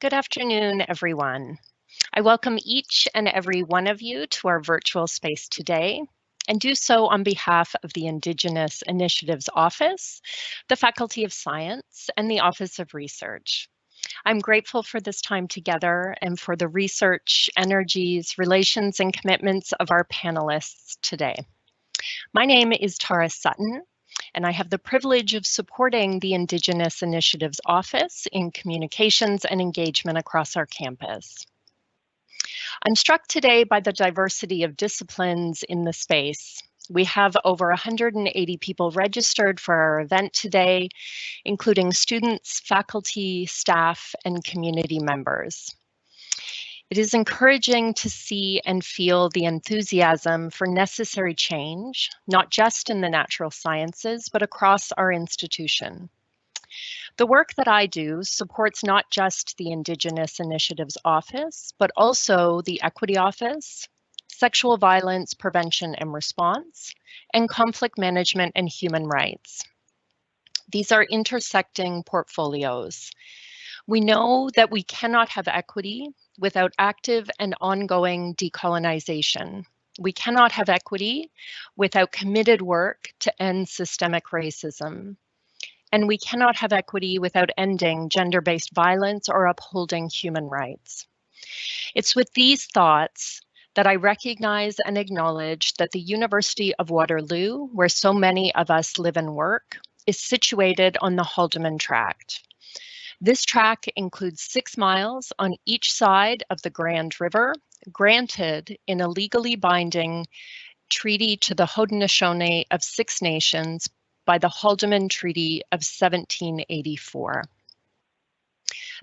Good afternoon, everyone. I welcome each and every one of you to our virtual space today, and do so on behalf of the Indigenous Initiatives Office, the Faculty of Science, and the Office of Research. I'm grateful for this time together and for the research, energies, relations, and commitments of our panelists today. My name is Tara Sutton, and I have the privilege of supporting the Indigenous Initiatives Office in communications and engagement across our campus. I'm struck today by the diversity of disciplines in the space. We have over 180 people registered for our event today, including students, faculty, staff, and community members. It is encouraging to see and feel the enthusiasm for necessary change, not just in the natural sciences, but across our institution. The work that I do supports not just the Indigenous Initiatives Office, but also the Equity Office, Sexual Violence Prevention and Response, and Conflict Management and Human Rights. These are intersecting portfolios. We know that we cannot have equity without active and ongoing decolonization. We cannot have equity without committed work to end systemic racism. And we cannot have equity without ending gender-based violence or upholding human rights. It's with these thoughts that I recognize and acknowledge that the University of Waterloo, where so many of us live and work, is situated on the Haldimand Tract. This track includes 6 miles on each side of the Grand River, granted in a legally binding treaty to the Haudenosaunee of 6 Nations by the Haldimand Treaty of 1784.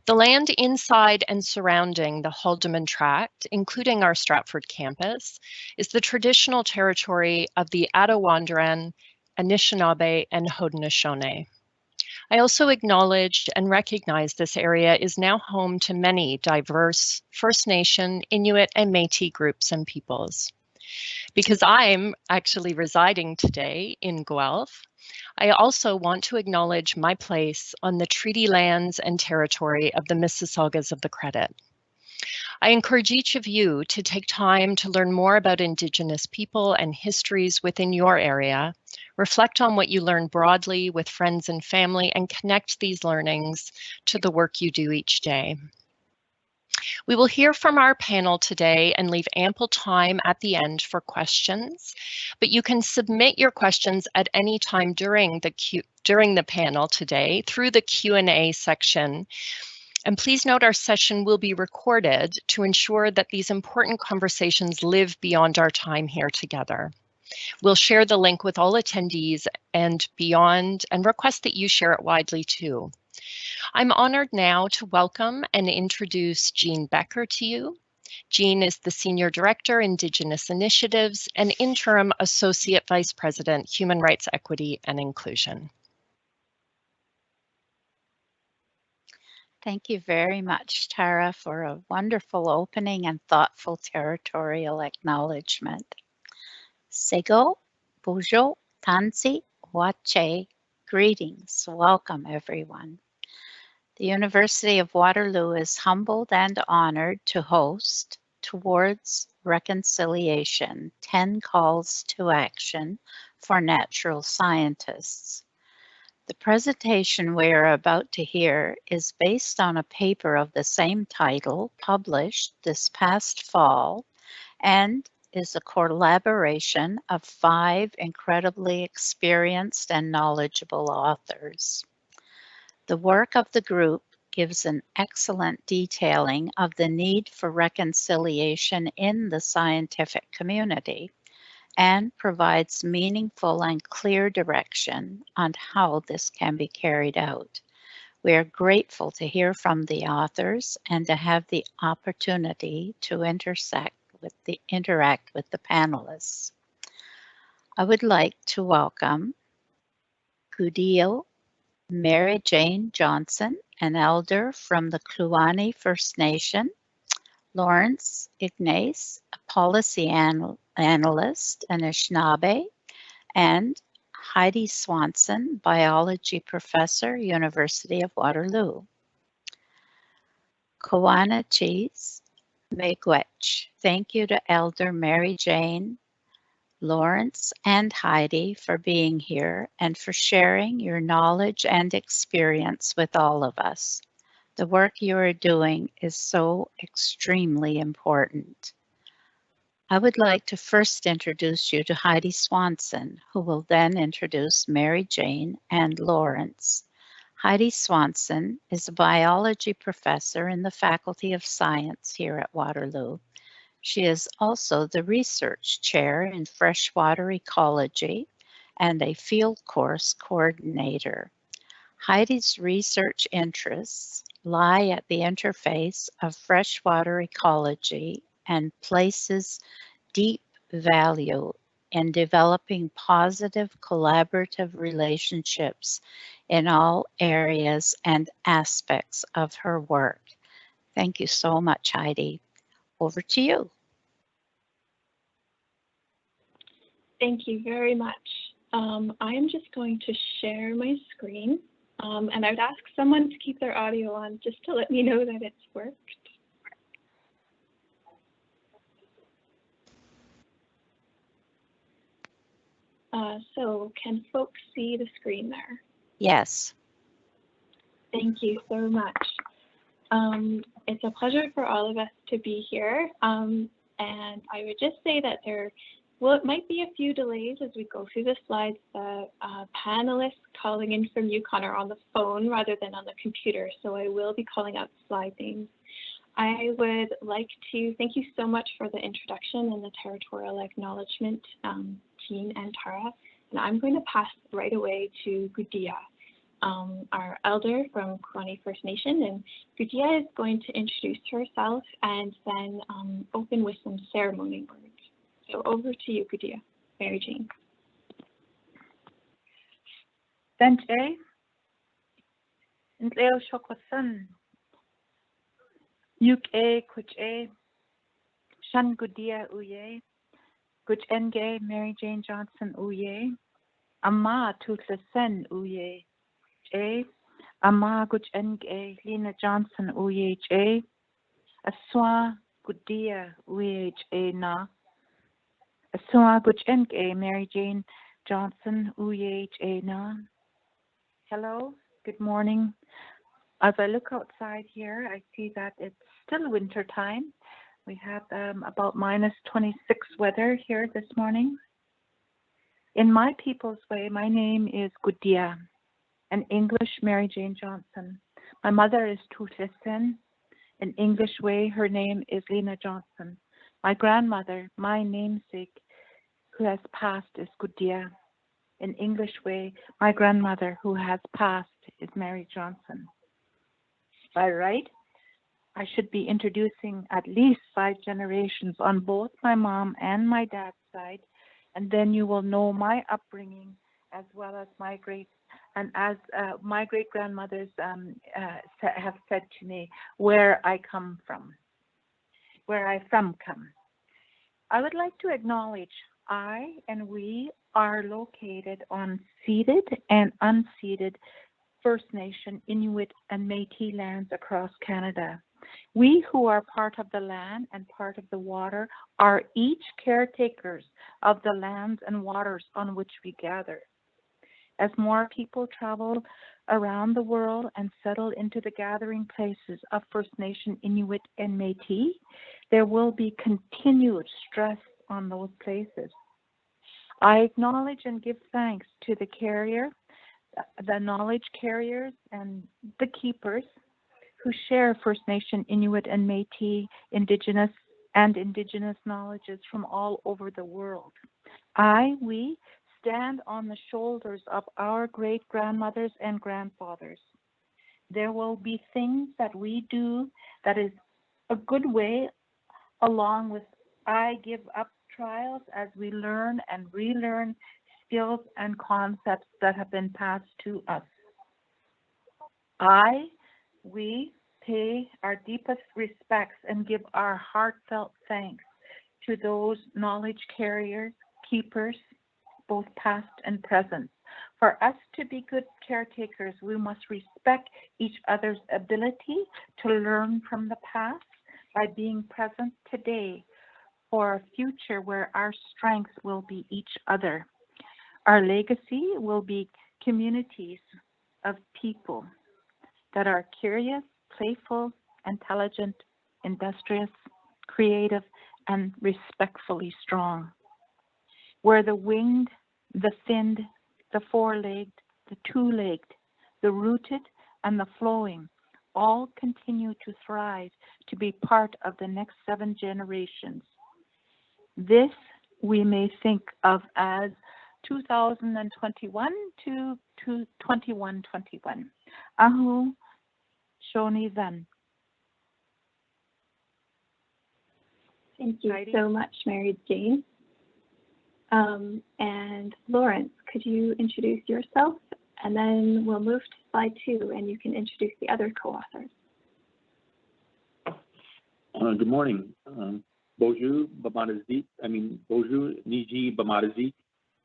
The land inside and surrounding the Haldimand Tract, including our Stratford campus, is the traditional territory of the Attawandaran, Anishinaabe, and Haudenosaunee. I also acknowledge and recognize this area is now home to many diverse First Nation, Inuit, and Métis groups and peoples. Because I'm actually residing today in Guelph, I also want to acknowledge my place on the treaty lands and territory of the Mississaugas of the Credit. I encourage each of you to take time to learn more about Indigenous people and histories within your area, reflect on what you learn broadly with friends and family, and connect these learnings to the work you do each day. We will hear from our panel today and leave ample time at the end for questions, but you can submit your questions at any time during the panel today through the Q&A section. And please note our session will be recorded to ensure that these important conversations live beyond our time here together. We'll share the link with all attendees and beyond, and request that you share it widely too. I'm honored now to welcome and introduce Jean Becker to you. Jean is the Senior Director, Indigenous Initiatives, and Interim Associate Vice President, Human Rights, Equity, and Inclusion. Thank you very much, Tara, for a wonderful opening and thoughtful territorial acknowledgement. Sego, Bujo, Tansi, Wache, greetings. Welcome, everyone. The University of Waterloo is humbled and honored to host Towards Reconciliation, 10 Calls to Action for Natural Scientists. The presentation we are about to hear is based on a paper of the same title published this past fall and is a collaboration of 5 incredibly experienced and knowledgeable authors. The work of the group gives an excellent detailing of the need for reconciliation in the scientific community and provides meaningful and clear direction on how this can be carried out. We are grateful to hear from the authors and to have the opportunity to interact with the panelists. I would like to welcome Gùdia-Mary Jane Johnson, an elder from the Kluane First Nation, Lawrence Ignace, a policy analyst, Anishinaabe, and Heidi Swanson, biology professor, University of Waterloo. Kluane cheese, miigwech. Thank you to Elder Mary Jane, Lawrence, and Heidi for being here and for sharing your knowledge and experience with all of us. The work you are doing is so extremely important. I would like to first introduce you to Heidi Swanson, who will then introduce Mary Jane and Lawrence. Heidi Swanson is a biology professor in the Faculty of Science here at Waterloo. She is also the research chair in freshwater ecology and a field course coordinator. Heidi's research interests lie at the interface of freshwater ecology and places deep value in developing positive collaborative relationships in all areas and aspects of her work. Thank you so much, Heidi. Over to you. Thank you very much. I am just going to share my screen, and I would ask someone to keep their audio on just to let me know that it's worked. So can folks see the screen there? Yes. Thank you so much. It's a pleasure for all of us to be here. And I would just say that it might be a few delays as we go through the slides. The panelists calling in from Yukon are on the phone rather than on the computer, so I will be calling out slide names. I would like to thank you so much for the introduction and the territorial acknowledgement, Jean and Tara. And I'm going to pass right away to Gùdia, our elder from Kluane First Nation. And Gùdia is going to introduce herself and then open with some ceremony words. So over to you, Gùdia. Mary Jane. Dante, and Leo Shokwasan, Yuk-e, Kuch-e, Shan Gùdia Uye, Guch-enge, Mary Jane Johnson Uye, Ama Tutlasen Uye, J, Ama Guch-enge, Lena Johnson Uye, J, Aswa Gùdia Uye, J na, Aswa Guch-enge, Mary Jane Johnson Uye, J na. Hello, good morning. As I look outside here, I see that it's still winter time. We have about -26 weather here this morning. In my people's way, my name is Gùdia, in English, Mary Jane Johnson. My mother is Tutlasen. In English way, her name is Lena Johnson. My grandmother, my namesake, who has passed, is Gùdia. In English way, my grandmother who has passed is Mary Johnson. By right, I should be introducing at least 5 generations on both my mom and my dad's side, and then you will know my upbringing as well as my my great grandmothers have said to me where I come from, where I come. I would like to acknowledge I and we are located on ceded and unceded First Nation, Inuit, and Métis lands across Canada. We who are part of the land and part of the water are each caretakers of the lands and waters on which we gather. As more people travel around the world and settle into the gathering places of First Nation, Inuit, and Métis, there will be continued stress on those places. I acknowledge and give thanks to the knowledge carriers and the keepers who share First Nation, Inuit, and Métis Indigenous knowledges from all over the world. We stand on the shoulders of our great-grandmothers and grandfathers. There will be things that we do that is a good way, along with I give up trials as we learn and relearn skills and concepts that have been passed to us. We pay our deepest respects and give our heartfelt thanks to those knowledge carriers, keepers, both past and present, For us to be good caretakers, we must respect each other's ability to learn from the past by being present today for a future where our strengths will be each other. Our legacy will be communities of people that are curious, playful, intelligent, industrious, creative, and respectfully strong. Where the winged, the finned, the four-legged, the two-legged, the rooted, and the flowing all continue to thrive to be part of the next 7 generations. This we may think of as 2021 to 2121. Ahu Shoni Zan. Thank you Heidi? so much, Mary Jane. And Lawrence, could you introduce yourself? And then we'll move to slide 2, and you can introduce the other co-authors. Good morning. Bonjour, bonjour, Niji Bamadazi,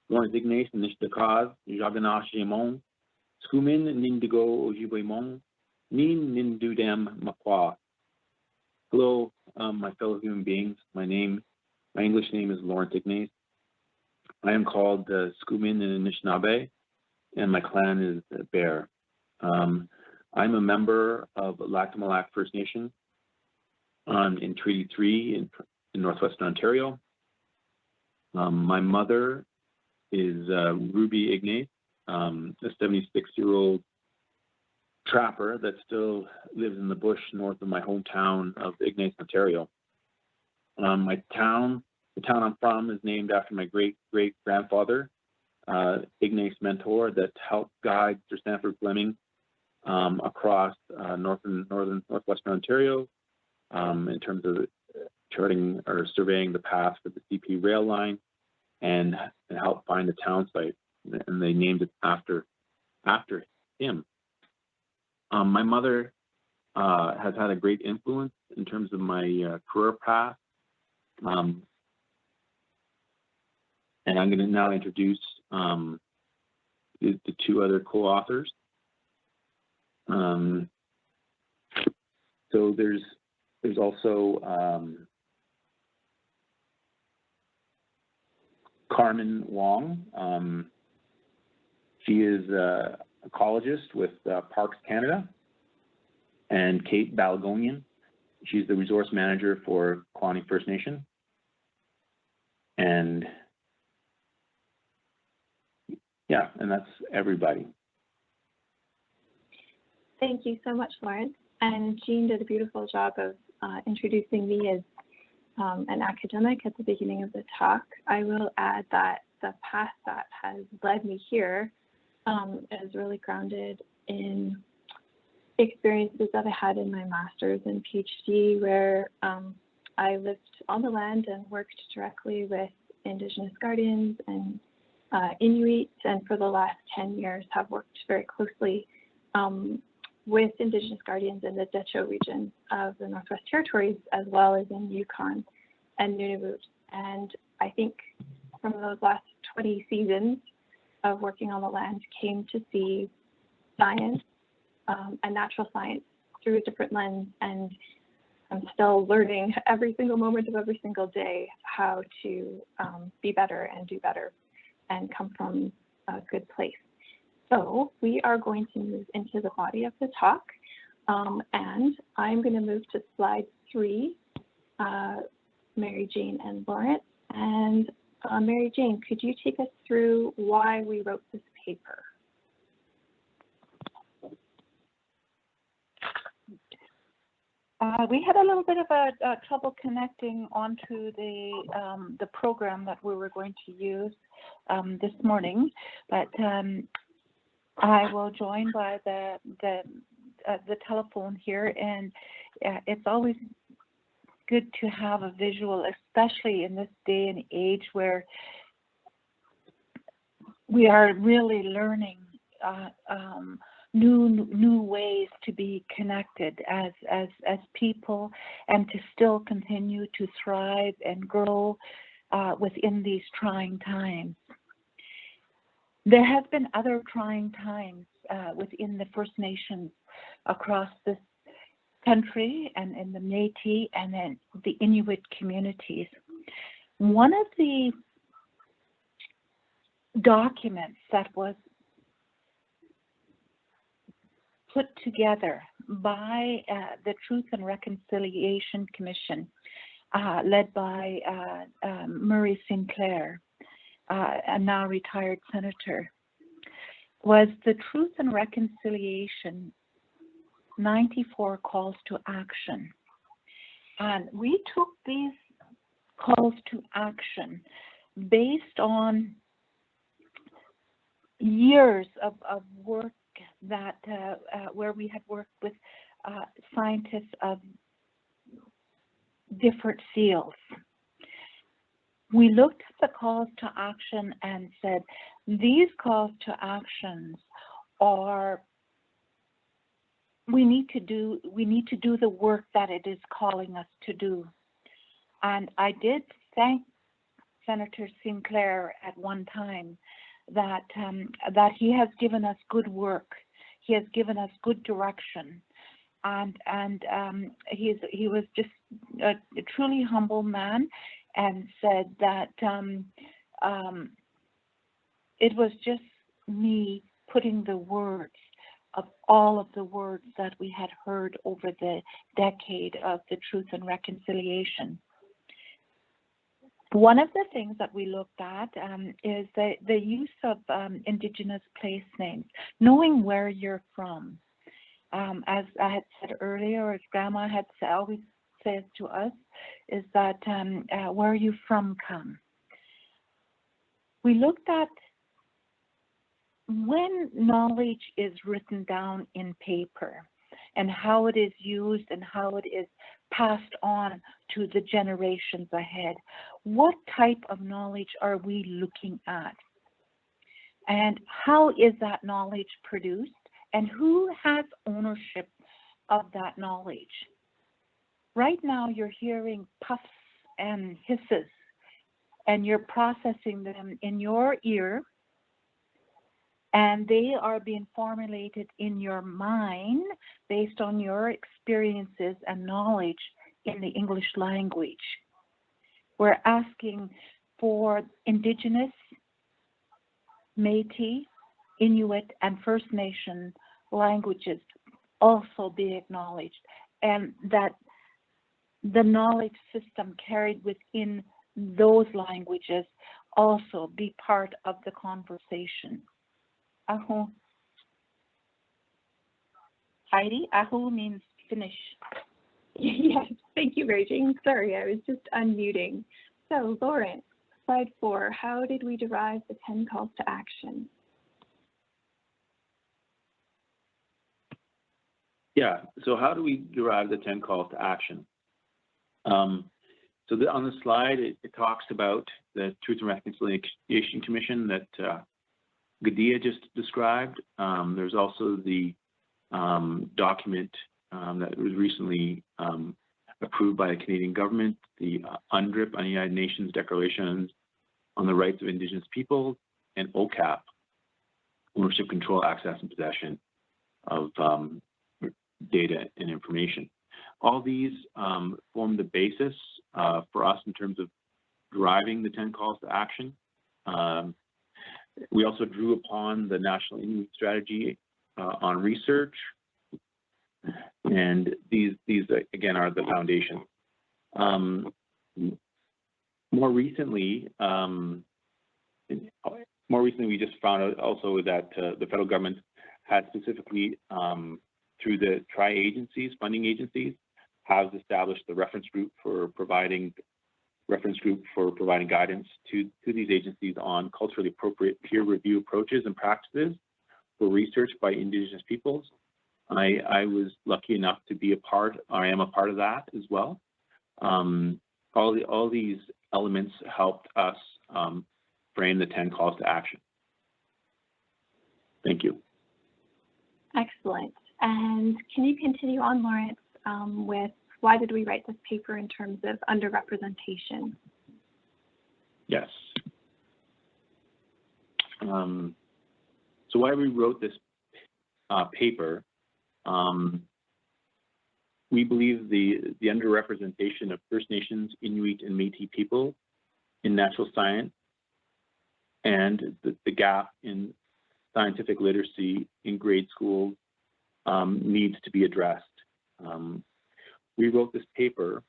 Lawrence Ignace, Nishdakaz, Jaganash Jemon, Skumin, Nindigo Ojibwemon, Nin Nindudam Makwa. Hello, my fellow human beings. My English name is Lawrence Ignace. I am called Skumin in Anishinaabe, and my clan is Bear. I'm a member of Laktamalak First Nation in Treaty 3 in Northwestern Ontario. My mother is Ruby Ignace, a 76-year-old trapper that still lives in the bush north of my hometown of Ignace, Ontario. The town I'm from is named after my great-great-grandfather, Ignace Mentor, that helped guide Sir Sanford Fleming across northwestern Ontario in terms of charting or surveying the path for the CP rail line and helped find the town site, and they named it after him. My mother has had a great influence in terms of my career path. And I'm going to now introduce the 2 other co-authors. So there's also Carmen Wong. She is an ecologist with Parks Canada, and Kate Balagonian. She's the resource manager for Kluane First Nation. And yeah, and that's everybody. Thank you so much, Lawrence. And Jean did a beautiful job of introducing me as an academic at the beginning of the talk. I will add that the path that has led me here is really grounded in experiences that I had in my master's and PhD, where I lived on the land and worked directly with Indigenous guardians and Inuit, and for the last 10 years have worked very closely with Indigenous guardians in the Decho region of the Northwest Territories, as well as in Yukon and Nunavut. And I think from those last 20 seasons of working on the land, came to see science and natural science through a different lens, and I'm still learning every single moment of every single day how to be better and do better and come from a good place. So we are going to move into the body of the talk, and I'm going to move to slide 3, Mary Jane and Lawrence. And Mary Jane, could you take us through why we wrote this paper? We had a little bit of a trouble connecting onto the program that we were going to use this morning, but I will join by the telephone here, and it's always good to have a visual, especially in this day and age where we are really learning new ways to be connected as people, and to still continue to thrive and grow within these trying times. There has been other trying times within the First Nations across this country and in the Métis and then the Inuit communities. One of the documents that was put together by the Truth and Reconciliation Commission, led by Murray Sinclair, a now retired senator, was the Truth and Reconciliation 94 calls to action. And we took these calls to action based on years of work that where we had worked with scientists of different fields. We looked at the calls to action and said, these calls to actions are, we need to do the work that it is calling us to do. And I did thank Senator Sinclair at one time that that he has given us good work. He has given us good direction, and he was just a truly humble man, and said that it was just me putting the words of all of the words that we had heard over the decade of the Truth and Reconciliation. One of the things that we looked at is the use of Indigenous place names, knowing where you're from. As I had said earlier, or as Grandma had always said to us, is that where are you from come. We looked at when knowledge is written down in paper and how it is used and how it is passed on to the generations ahead. What type of knowledge are we looking at? And how is that knowledge produced? And who has ownership of that knowledge? Right now you're hearing puffs and hisses, and you're processing them in your ear, and they are being formulated in your mind based on your experiences and knowledge in the English language. We're asking for Indigenous, Métis, Inuit, and First Nation languages also be acknowledged, and that the knowledge system carried within those languages also be part of the conversation. Aho. Heidi, aho means finish. Yes, thank you, Mary Jane. Sorry, I was just unmuting. So, Lawrence, slide 4, how did we derive the 10 calls to action? Yeah, so how do we derive the 10 calls to action? On the slide, it talks about the Truth and Reconciliation Commission that Gùdia just described. There's also the document that was recently approved by the Canadian government, the UNDRIP, United Nations Declaration on the Rights of Indigenous Peoples, and OCAP, Ownership, Control, Access, and Possession of data and information. All these form the basis for us in terms of driving the 10 calls to action. We also drew upon the National Inuit Strategy on research, and these again are the foundation. More recently, we just found out also that the federal government had specifically through the tri-agencies, funding agencies, has established the reference group for providing guidance to these agencies on culturally appropriate peer review approaches and practices for research by Indigenous peoples. I was lucky enough to be I am a part of that as well. All these elements helped us frame the 10 calls to action. Thank you. Excellent. And can you continue on, Lawrence, with why did we write this paper in terms of underrepresentation? Yes. So why we wrote this paper, we believe the underrepresentation of First Nations, Inuit, and Métis people in natural science and the gap in scientific literacy in grade schools needs to be addressed. We wrote this paper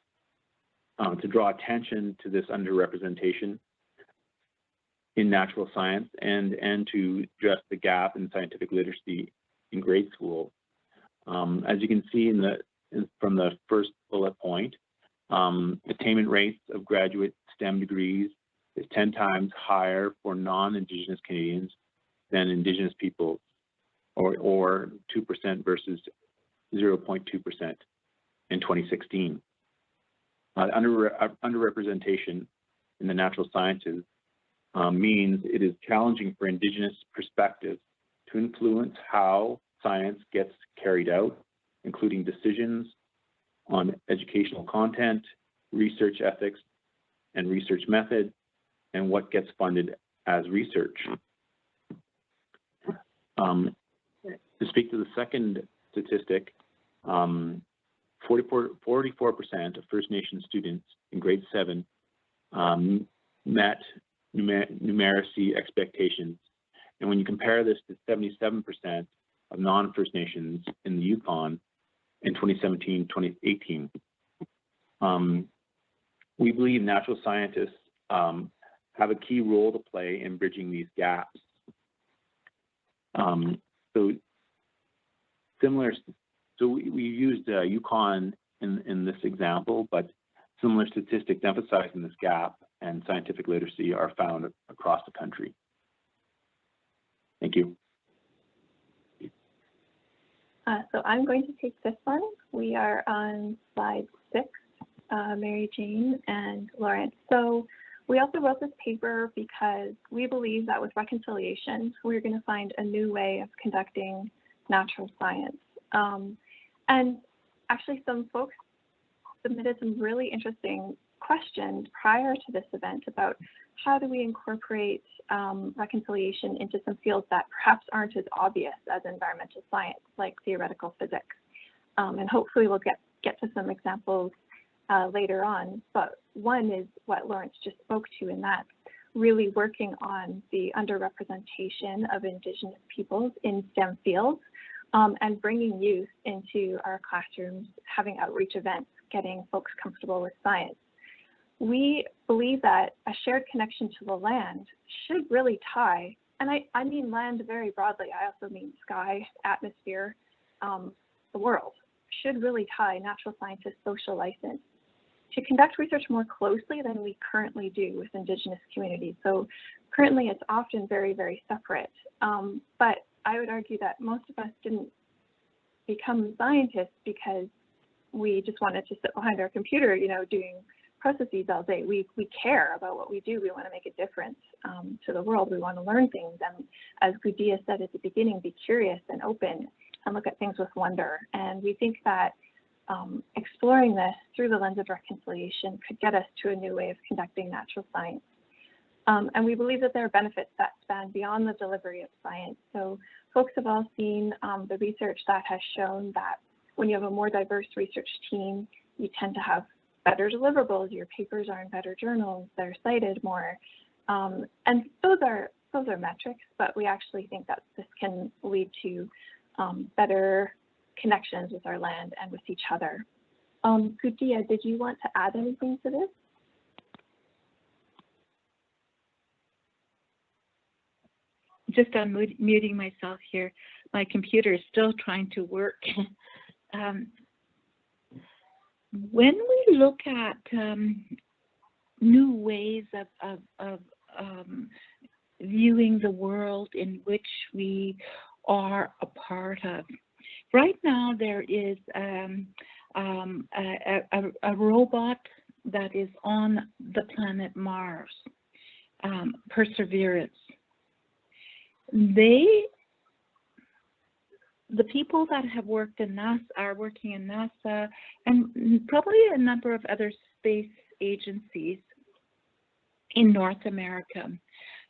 to draw attention to this underrepresentation in natural science and to address the gap in scientific literacy in grade school. As you can see from the first bullet point, attainment rates of graduate STEM degrees is 10 times higher for non-Indigenous Canadians than Indigenous people, or 2% versus 0.2% in 2016. Underrepresentation in the natural sciences means it is challenging for Indigenous perspectives to influence how science gets carried out, including decisions on educational content, research ethics, and research methods, and what gets funded as research. To speak to the second statistic, 44% of First Nation students in grade 7 met numeracy expectations. And when you compare this to 77% of non-First Nations in the Yukon in 2017-2018, we believe natural scientists have a key role to play in bridging these gaps. So we used Yukon in this example, but similar statistics emphasizing this gap and scientific literacy are found across the country. Thank you. So I'm going to take this one. We are on slide 6, Mary Jane and Lawrence. So we also wrote this paper because we believe that with reconciliation, we're going to find a new way of conducting natural science. And actually some folks submitted some really interesting questions prior to this event about how do we incorporate reconciliation into some fields that perhaps aren't as obvious as environmental science, like theoretical physics. And hopefully we'll get to some examples later on. But one is what Lawrence just spoke to, in that really working on the underrepresentation of Indigenous peoples in STEM fields, and bringing youth into our classrooms, having outreach events, getting folks comfortable with science. We believe that a shared connection to the land should really tie, and I mean land very broadly, I also mean sky, atmosphere, the world, should really tie natural scientists' social license to conduct research more closely than we currently do with Indigenous communities. So currently it's often very, very separate. But I would argue that most of us didn't become scientists because we just wanted to sit behind our computer, doing processes all day. We care about what we do. We want to make a difference to the world. We want to learn things. And as Gùdia said at the beginning, be curious and open and look at things with wonder. And we think that exploring this through the lens of reconciliation could get us to a new way of conducting natural science. And we believe that there are benefits that span beyond the delivery of science. So folks have all seen the research that has shown that when you have a more diverse research team, you tend to have better deliverables. Your papers are in better journals. They're cited more. And those are metrics, but we actually think that this can lead to better connections with our land and with each other. Gùdia, did you want to add anything to this? Just unmuting myself here. My computer is still trying to work. When we look at new ways of viewing the world in which we are a part of, right now there is a robot that is on the planet Mars, Perseverance. The people that have worked in NASA are working in NASA and probably a number of other space agencies in North America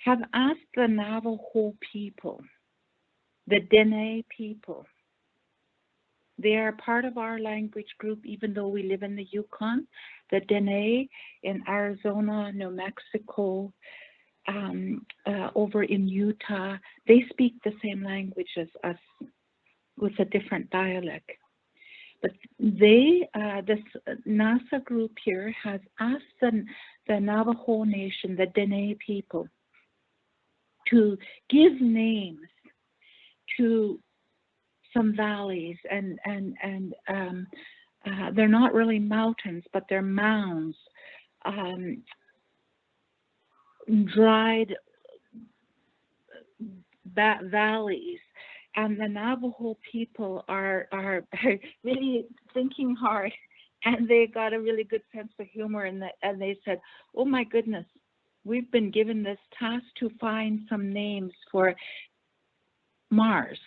have asked the Navajo people the Dene people. They are part of our language group, even though we live in the Yukon. The Dene in Arizona, New Mexico, over in Utah, they speak the same language as us with a different dialect. But they, this NASA group here has asked the Navajo Nation, the Dene people, to give names to some valleys, and they're not really mountains, but they're mounds, dried valleys. And the Navajo people are really thinking hard, and they got a really good sense of humor, and they said, oh my goodness, we've been given this task to find some names for Mars,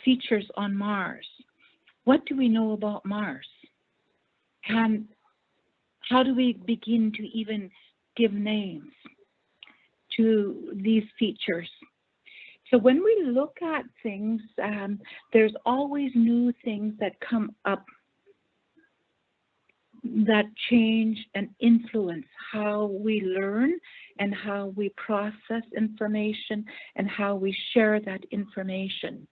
features on Mars. What do we know about Mars? And how do we begin to even give names to these features? So when we look at things, there's always new things that come up that change and influence how we learn and how we process information and how we share that information.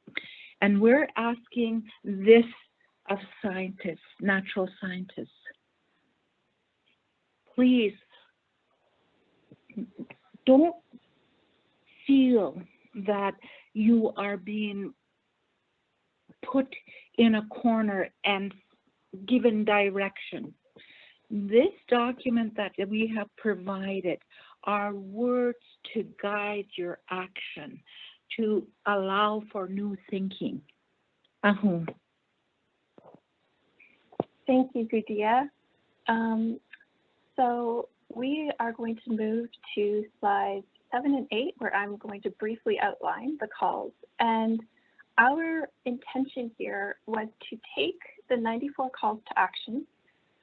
And we're asking this of scientists, natural scientists. Please don't feel that you are being put in a corner and given direction. This document that we have provided are words to guide your action, to allow for new thinking. Thank you, Gùdia. So we are going to move to slides 7 and 8, where I'm going to briefly outline the calls. And our intention here was to take the 94 calls to action,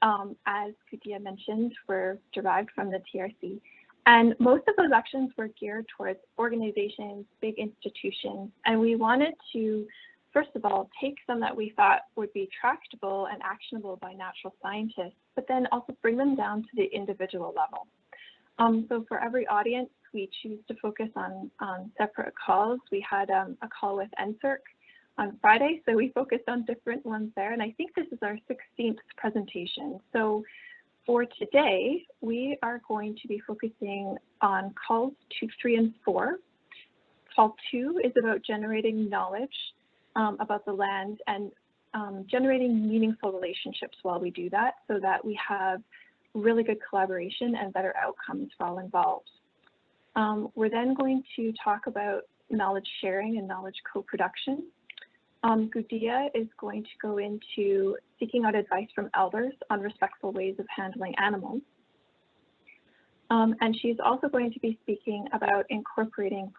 as Gùdia mentioned, were derived from the TRC. And most of those actions were geared towards organizations, big institutions, and we wanted to, first of all, take some that we thought would be tractable and actionable by natural scientists, but then also bring them down to the individual level. So for every audience, we choose to focus on separate calls. We had a call with NSERC on Friday, so we focused on different ones there, and I think this is our 16th presentation. So for today, we are going to be focusing on calls 2, 3, and 4. Call 2 is about generating knowledge about the land and generating meaningful relationships while we do that, so that we have really good collaboration and better outcomes for all involved. We're then going to talk about knowledge sharing and knowledge co-production. Gùdia is going to go into seeking out advice from elders on respectful ways of handling animals. And she's also going to be speaking about incorporating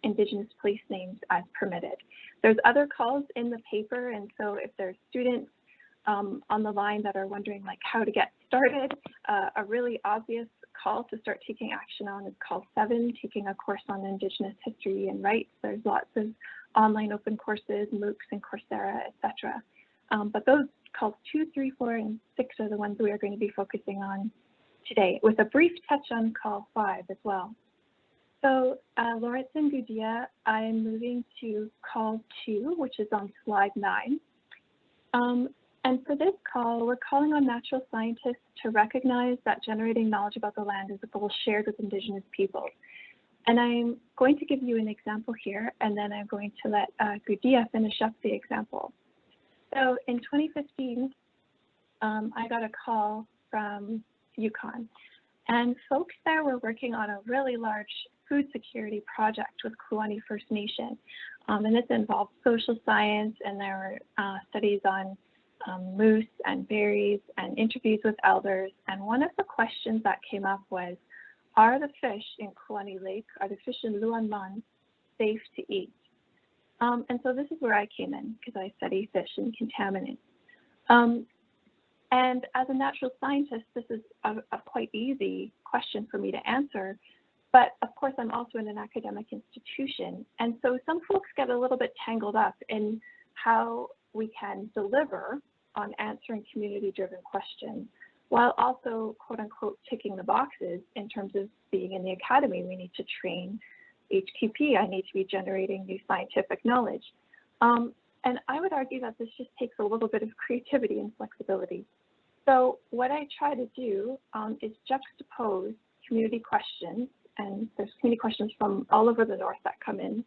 Indigenous place names as permitted. There's other calls in the paper, and so if there's students on the line that are wondering like how to get started, a really obvious call to start taking action on is call 7, taking a course on Indigenous history and rights. There's lots of online open courses, MOOCs and Coursera, etc. But those calls 2, 3, 4, and 6 are the ones we are going to be focusing on today, with a brief touch on call 5 as well. So Lawrence and Gùdia, I am moving to call 2, which is on slide 9. And for this call, we're calling on natural scientists to recognize that generating knowledge about the land is a goal shared with Indigenous peoples. And I'm going to give you an example here, and then I'm going to let Gùdia finish up the example. So in 2015, I got a call from Yukon, and folks there were working on a really large food security project with Kluane First Nation. And this involved social science, and there were studies on moose and berries and interviews with elders. And one of the questions that came up was, are the fish in Kluane Lake, are the fish in Luanman safe to eat? And so this is where I came in, because I study fish and contaminants. And as a natural scientist, this is a quite easy question for me to answer. But of course, I'm also in an academic institution. And so some folks get a little bit tangled up in how we can deliver on answering community-driven questions, while also, quote unquote, ticking the boxes in terms of being in the academy. We need to train HQP. I need to be generating new scientific knowledge. And I would argue that this just takes a little bit of creativity and flexibility. So what I try to do is juxtapose community questions, and there's community questions from all over the North that come in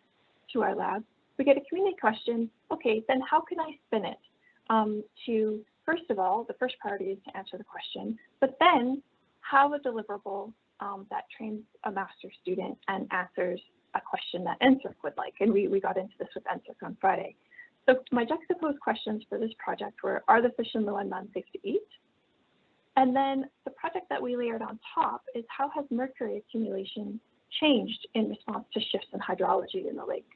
to our lab. We get a community question, okay, then how can I spin it? To, first of all, the first priority is to answer the question, but then have a deliverable that trains a master's student and answers a question that NSERC would like. And we got into this with NSERC on Friday. So my juxtaposed questions for this project were, are the fish in Kluane safe to eat? And then the project that we layered on top is, how has mercury accumulation changed in response to shifts in hydrology in the lake?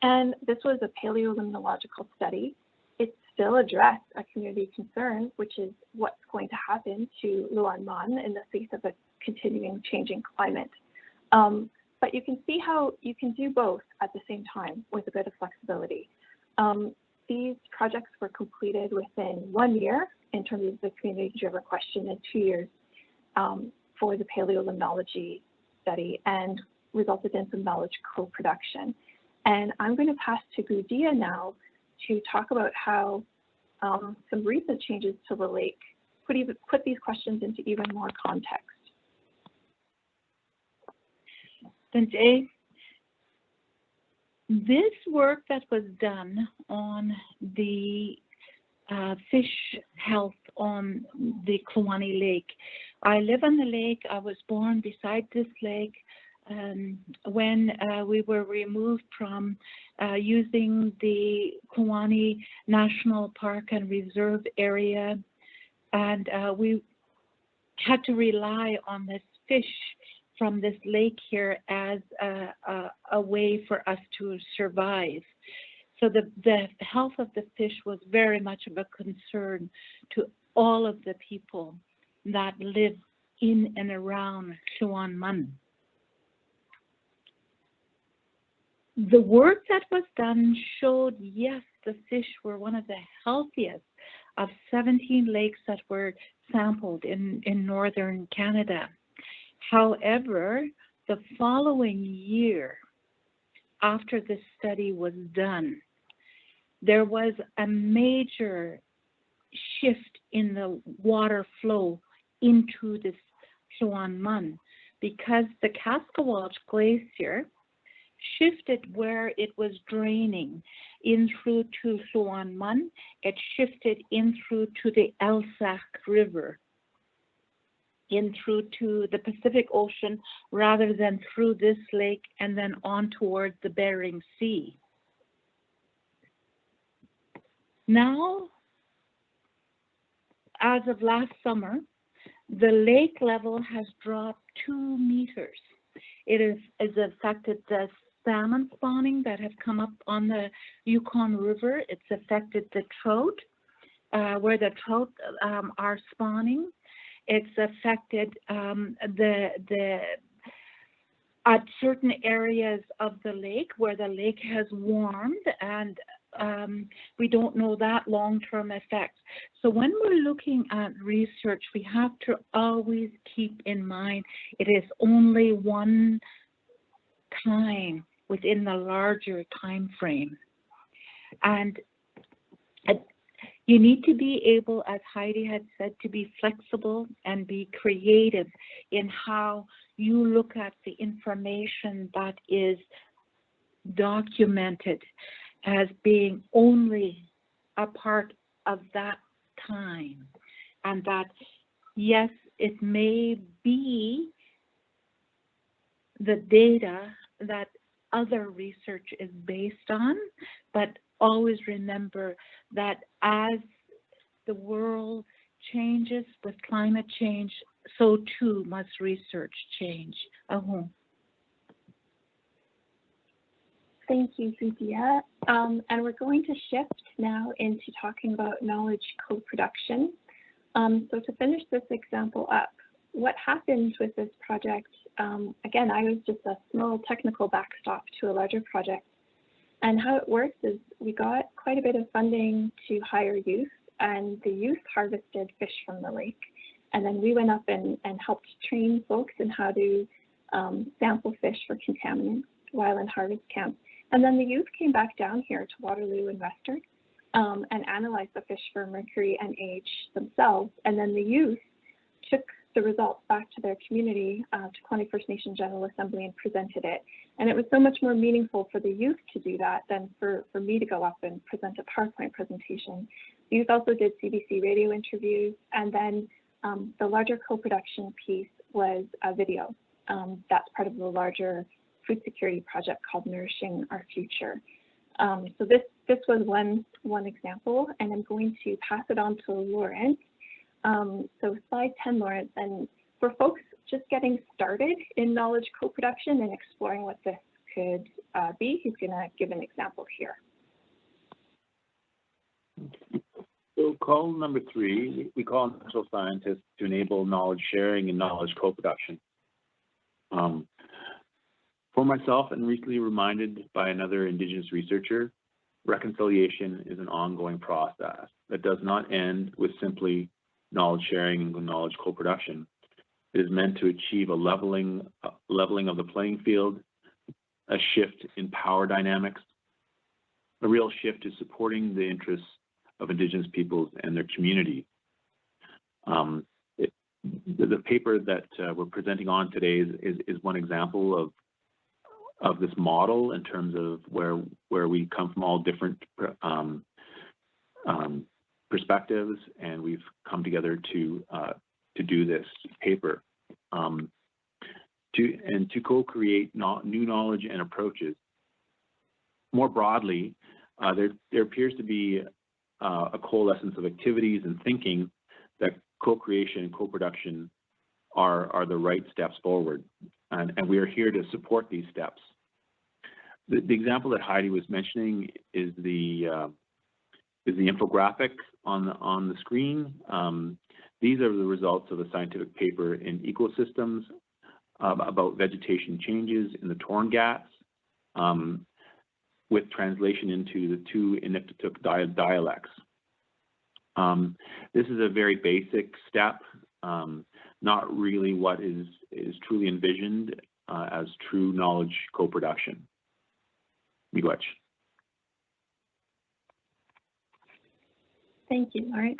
And this was a paleolimnological study. It still addressed a community concern, which is what's going to happen to Kluane in the face of a continuing changing climate. But you can see how you can do both at the same time with a bit of flexibility. These projects were completed within 1 year in terms of the community-driven question, and 2 years for the paleolimnology study, and resulted in some knowledge co-production. And I'm going to pass to Gùdia now to talk about how some recent changes to the lake put these questions into even more context. Thanks, A. This work that was done on the fish health on the Kluane Lake. I live on the lake. I was born beside this lake. When we were removed from using the Kluane National Park and Reserve area, and we had to rely on this fish from this lake here as a way for us to survive. So the health of the fish was very much of a concern to all of the people that live in and around Kluane. The work that was done showed, yes, the fish were one of the healthiest of 17 lakes that were sampled in northern Canada. However, the following year, after this study was done, there was a major shift in the water flow into this Kluane because the Cascawalch Glacier shifted where it was draining in through to Kluane. It shifted in through to the Elsac River, in through to the Pacific Ocean, rather than through this lake and then on towards the Bering Sea. Now, as of last summer, the lake level has dropped 2 meters. It has affected the salmon spawning that have come up on the Yukon River. It's affected the trout, where the trout are spawning. It's affected at certain areas of the lake where the lake has warmed, and we don't know that long-term effect. So when we're looking at research, we have to always keep in mind it is only one time within the larger time frame. And you need to be able, as Heidi had said, to be flexible and be creative in how you look at the information that is documented as being only a part of that time. And that, yes, it may be the data that other research is based on, but always remember that as the world changes with climate change, so too must research change. Thank you, Gùdia. And we're going to shift now into talking about knowledge co-production. So to finish this example up, what happened with this project, again, I was just a small technical backstop to a larger project. And how it works is we got quite a bit of funding to hire youth, and the youth harvested fish from the lake. And then we went up and helped train folks in how to sample fish for contaminants while in harvest camp. And then the youth came back down here to Waterloo and Western and analyzed the fish for mercury and age themselves. And then the youth took the results back to their community, to Kluane First Nation General Assembly, and presented it. And it was so much more meaningful for the youth to do that than for me to go up and present a PowerPoint presentation. The youth also did CBC radio interviews, and then the larger co-production piece was a video. That's part of the larger food security project called Nourishing Our Future. So this was one example, and I'm going to pass it on to Lawrence. So slide 10, Lawrence, and for folks just getting started in knowledge co-production and exploring what this could be, he's going to give an example here. So call number 3, we call on social scientists to enable knowledge sharing and knowledge co-production. For myself, and recently reminded by another Indigenous researcher, reconciliation is an ongoing process that does not end with simply knowledge sharing and knowledge co-production. It is meant to achieve a leveling of the playing field, a shift in power dynamics, a real shift to supporting the interests of Indigenous peoples and their community. The paper that we're presenting on today is one example of this model in terms of where we come from all different perspectives, and we've come together to do this paper to co-create new knowledge and approaches. More broadly, there appears to be a coalescence of activities and thinking that co-creation and co-production are the right steps forward, and we are here to support these steps. The example that Heidi was mentioning is the infographic on the screen. These are the results of a scientific paper in ecosystems about vegetation changes in the Torngat, with translation into the 2 Inuktitut dialects. This is a very basic step, not really what is truly envisioned as true knowledge co-production. Miigwech. Thank you, Lawrence.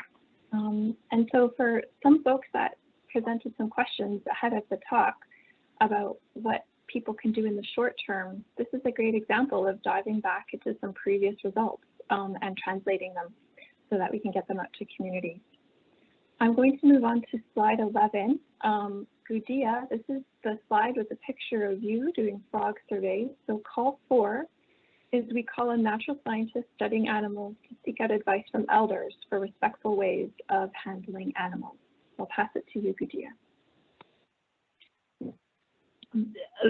And so for some folks that presented some questions ahead of the talk about what people can do in the short term, this is a great example of diving back into some previous results and translating them so that we can get them out to communities. I'm going to move on to slide 11. Gùdia, this is the slide with a picture of you doing frog surveys. So call 4 is we call on natural scientists studying animals to seek out advice from elders for respectful ways of handling animals. I'll pass it to you, Gùdia.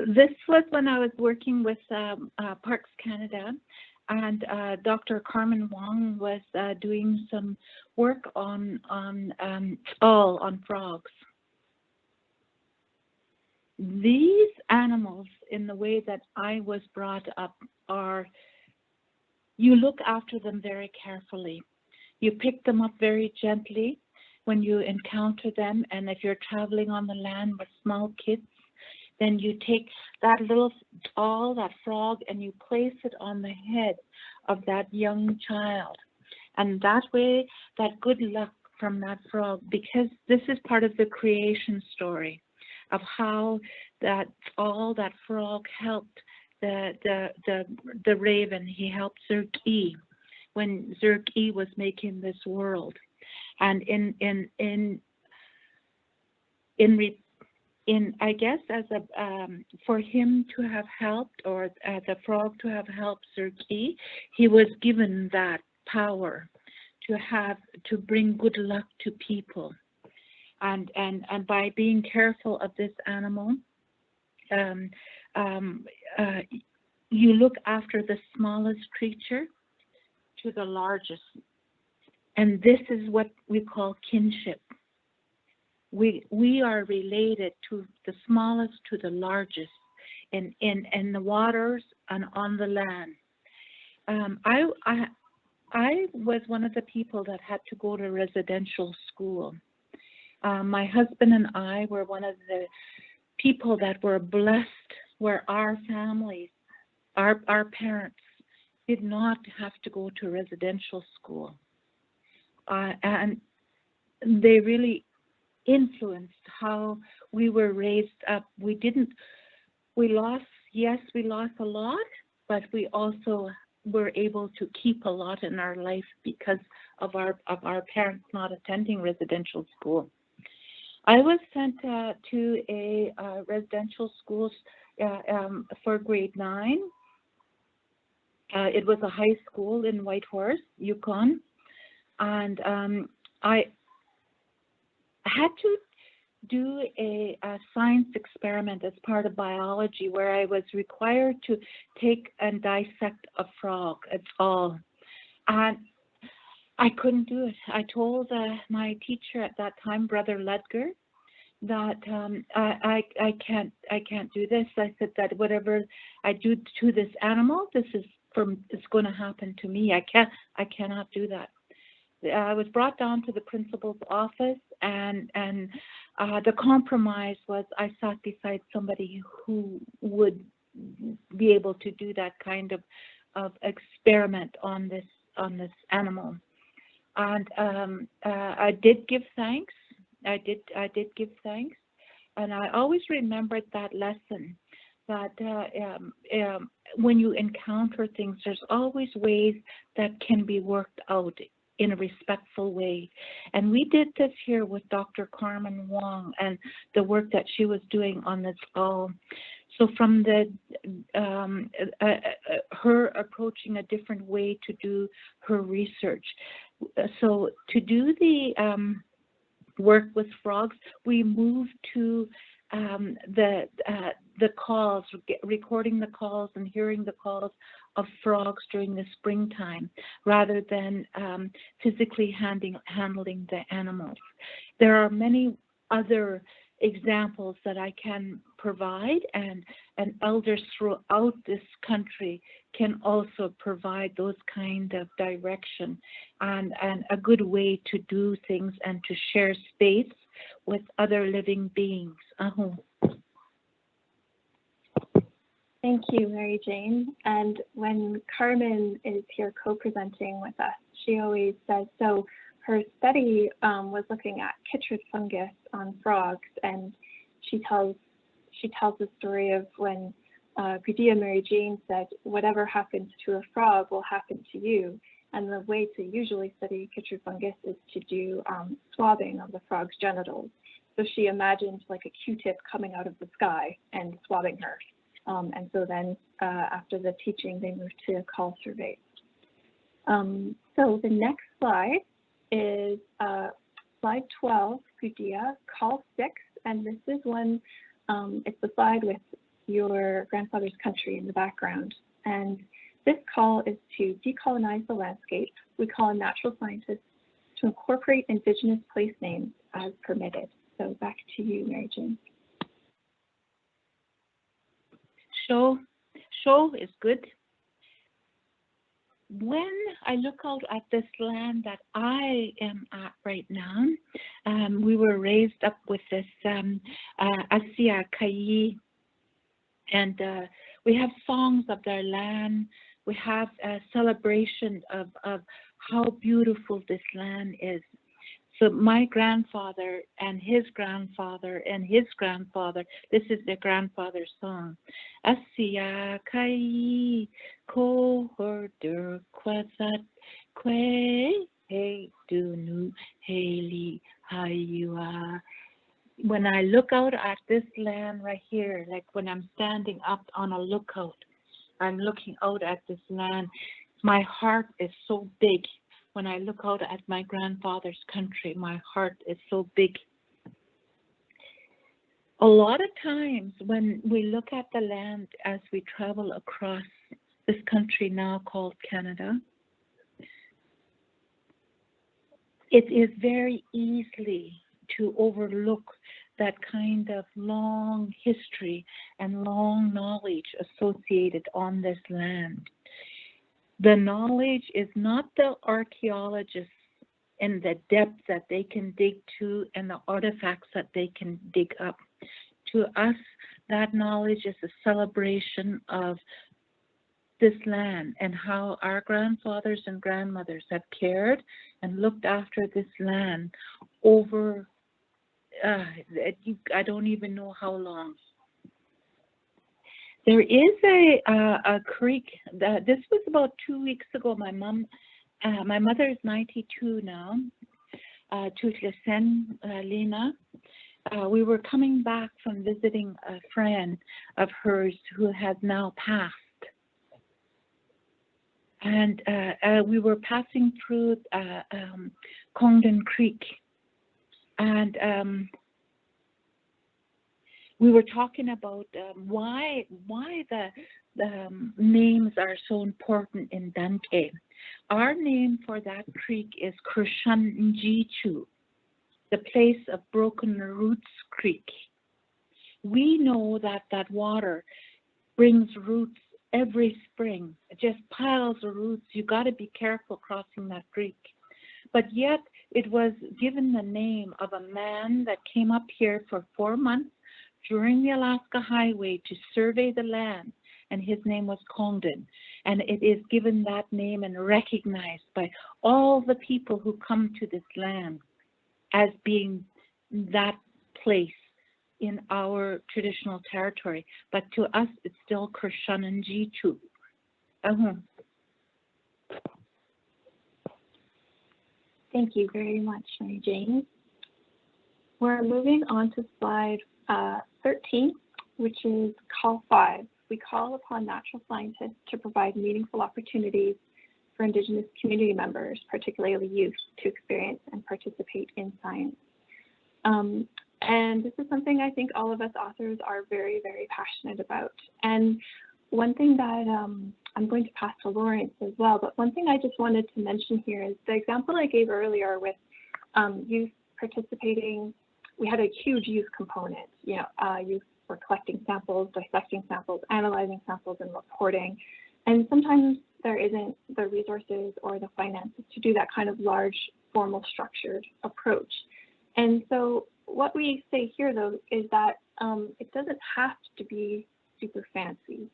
This was when I was working with Parks Canada, and Dr. Carmen Wong was doing some work on frogs. These animals, in the way that I was brought up, are you look after them very carefully. You pick them up very gently when you encounter them, and if you're traveling on the land with small kids, then you take that that frog, and you place it on the head of that young child. And that way, that good luck from that frog, because this is part of the creation story of how that frog helped the raven. He helped Zerk-E when Zerk-E was making this world. And I guess as for him to have helped, or the frog to have helped Zerk-E, he was given that power to bring good luck to people, and by being careful of this animal, you look after the smallest creature to the largest, and this is what we call kinship. we are related to the smallest to the largest in the waters and on the land. I was one of the people that had to go to residential school. My husband and I were one of the people that were blessed where our families, our parents did not have to go to residential school. And they really influenced how we were raised up. We lost a lot, but we also were able to keep a lot in our life because of our parents not attending residential school. I was sent to a residential school for grade 9. It was a high school in Whitehorse, Yukon, and I had to do a science experiment as part of biology where I was required to take and dissect a frog. It's all. And I couldn't do it. I told my teacher at that time, Brother Ludger, that I can't do this. I said that whatever I do to this animal, it's going to happen to me. I cannot do that. I was brought down to the principal's office, and the compromise was I sat beside somebody who would be able to do that kind of experiment on this animal. And I did give thanks. I did give thanks, and I always remembered that lesson that when you encounter things, there's always ways that can be worked out in a respectful way. And we did this here with Dr. Carmen Wong and the work that she was doing on this skull. So from her approaching a different way to do her research. So to do the work with frogs, we moved to the calls, recording the calls and hearing the calls of frogs during the springtime, rather than physically handling the animals. There are many other examples that I can provide, and elders throughout this country can also provide those kind of direction and a good way to do things and to share space with other living beings. Thank you, Mary Jane. And when Carmen is here co-presenting with us, she always says, so her study was looking at chytrid fungus on frogs, and she tells the story of when Gùdia-Mary Jane said, whatever happens to a frog will happen to you. And the way to usually study chytrid fungus is to do swabbing of the frog's genitals. So she imagined like a Q-tip coming out of the sky and swabbing her. And so then after the teaching, they moved to call surveys. So the next slide is slide 12, Gùdia, call 6. And this is one, it's the slide with your grandfather's country in the background. And this call is to decolonize the landscape. We call on natural scientists to incorporate indigenous place names as permitted. So back to you, Mary Jane. Show is good. When I look out at this land that I am at right now, we were raised up with this Asia Kai, and we have songs of their land. We have a celebration of how beautiful this land is. So my grandfather and his grandfather and his grandfather, this is their grandfather's song. Asia kai ko horder kwasat kwe he dunu heli hayua. When I look out at this land right here, like when I'm standing up on a lookout, I'm looking out at this land, my heart is so big. When I look out at my grandfather's country, my heart is so big. A lot of times when we look at the land as we travel across this country now called Canada, it is very easy to overlook that kind of long history and long knowledge associated on this land. The knowledge is not the archaeologists and the depth that they can dig to and the artifacts that they can dig up. To us, that knowledge is a celebration of this land and how our grandfathers and grandmothers have cared and looked after this land over, I don't even know how long. There is a creek, this was about 2 weeks ago. My mother is 92 now, Tutlasen Lena. We were coming back from visiting a friend of hers who has now passed. And we were passing through Congdon Creek. And we were talking about why the names are so important in Dante. Our name for that creek is Krishanjichu, the place of Broken Roots Creek. We know that that water brings roots every spring, just piles of roots. You got to be careful crossing that creek. But yet it was given the name of a man that came up here for 4 months during the Alaska Highway to survey the land, and his name was Congdon. And it is given that name and recognized by all the people who come to this land as being that place in our traditional territory. But to us, it's still Krishanjichu. Thank you very much, Mary Jane. We're moving on to slide 13, which is Call 5. We call upon natural scientists to provide meaningful opportunities for Indigenous community members, particularly youth, to experience and participate in science. And this is something I think all of us authors are very, very passionate about. And one thing that I'm going to pass to Lawrence as well, but one thing I just wanted to mention here is the example I gave earlier with youth participating. We had a huge youth component. Youth were collecting samples, dissecting samples, analyzing samples, and reporting. And sometimes there isn't the resources or the finances to do that kind of large, formal, structured approach. And so what we say here, though, is that it doesn't have to be super fancy.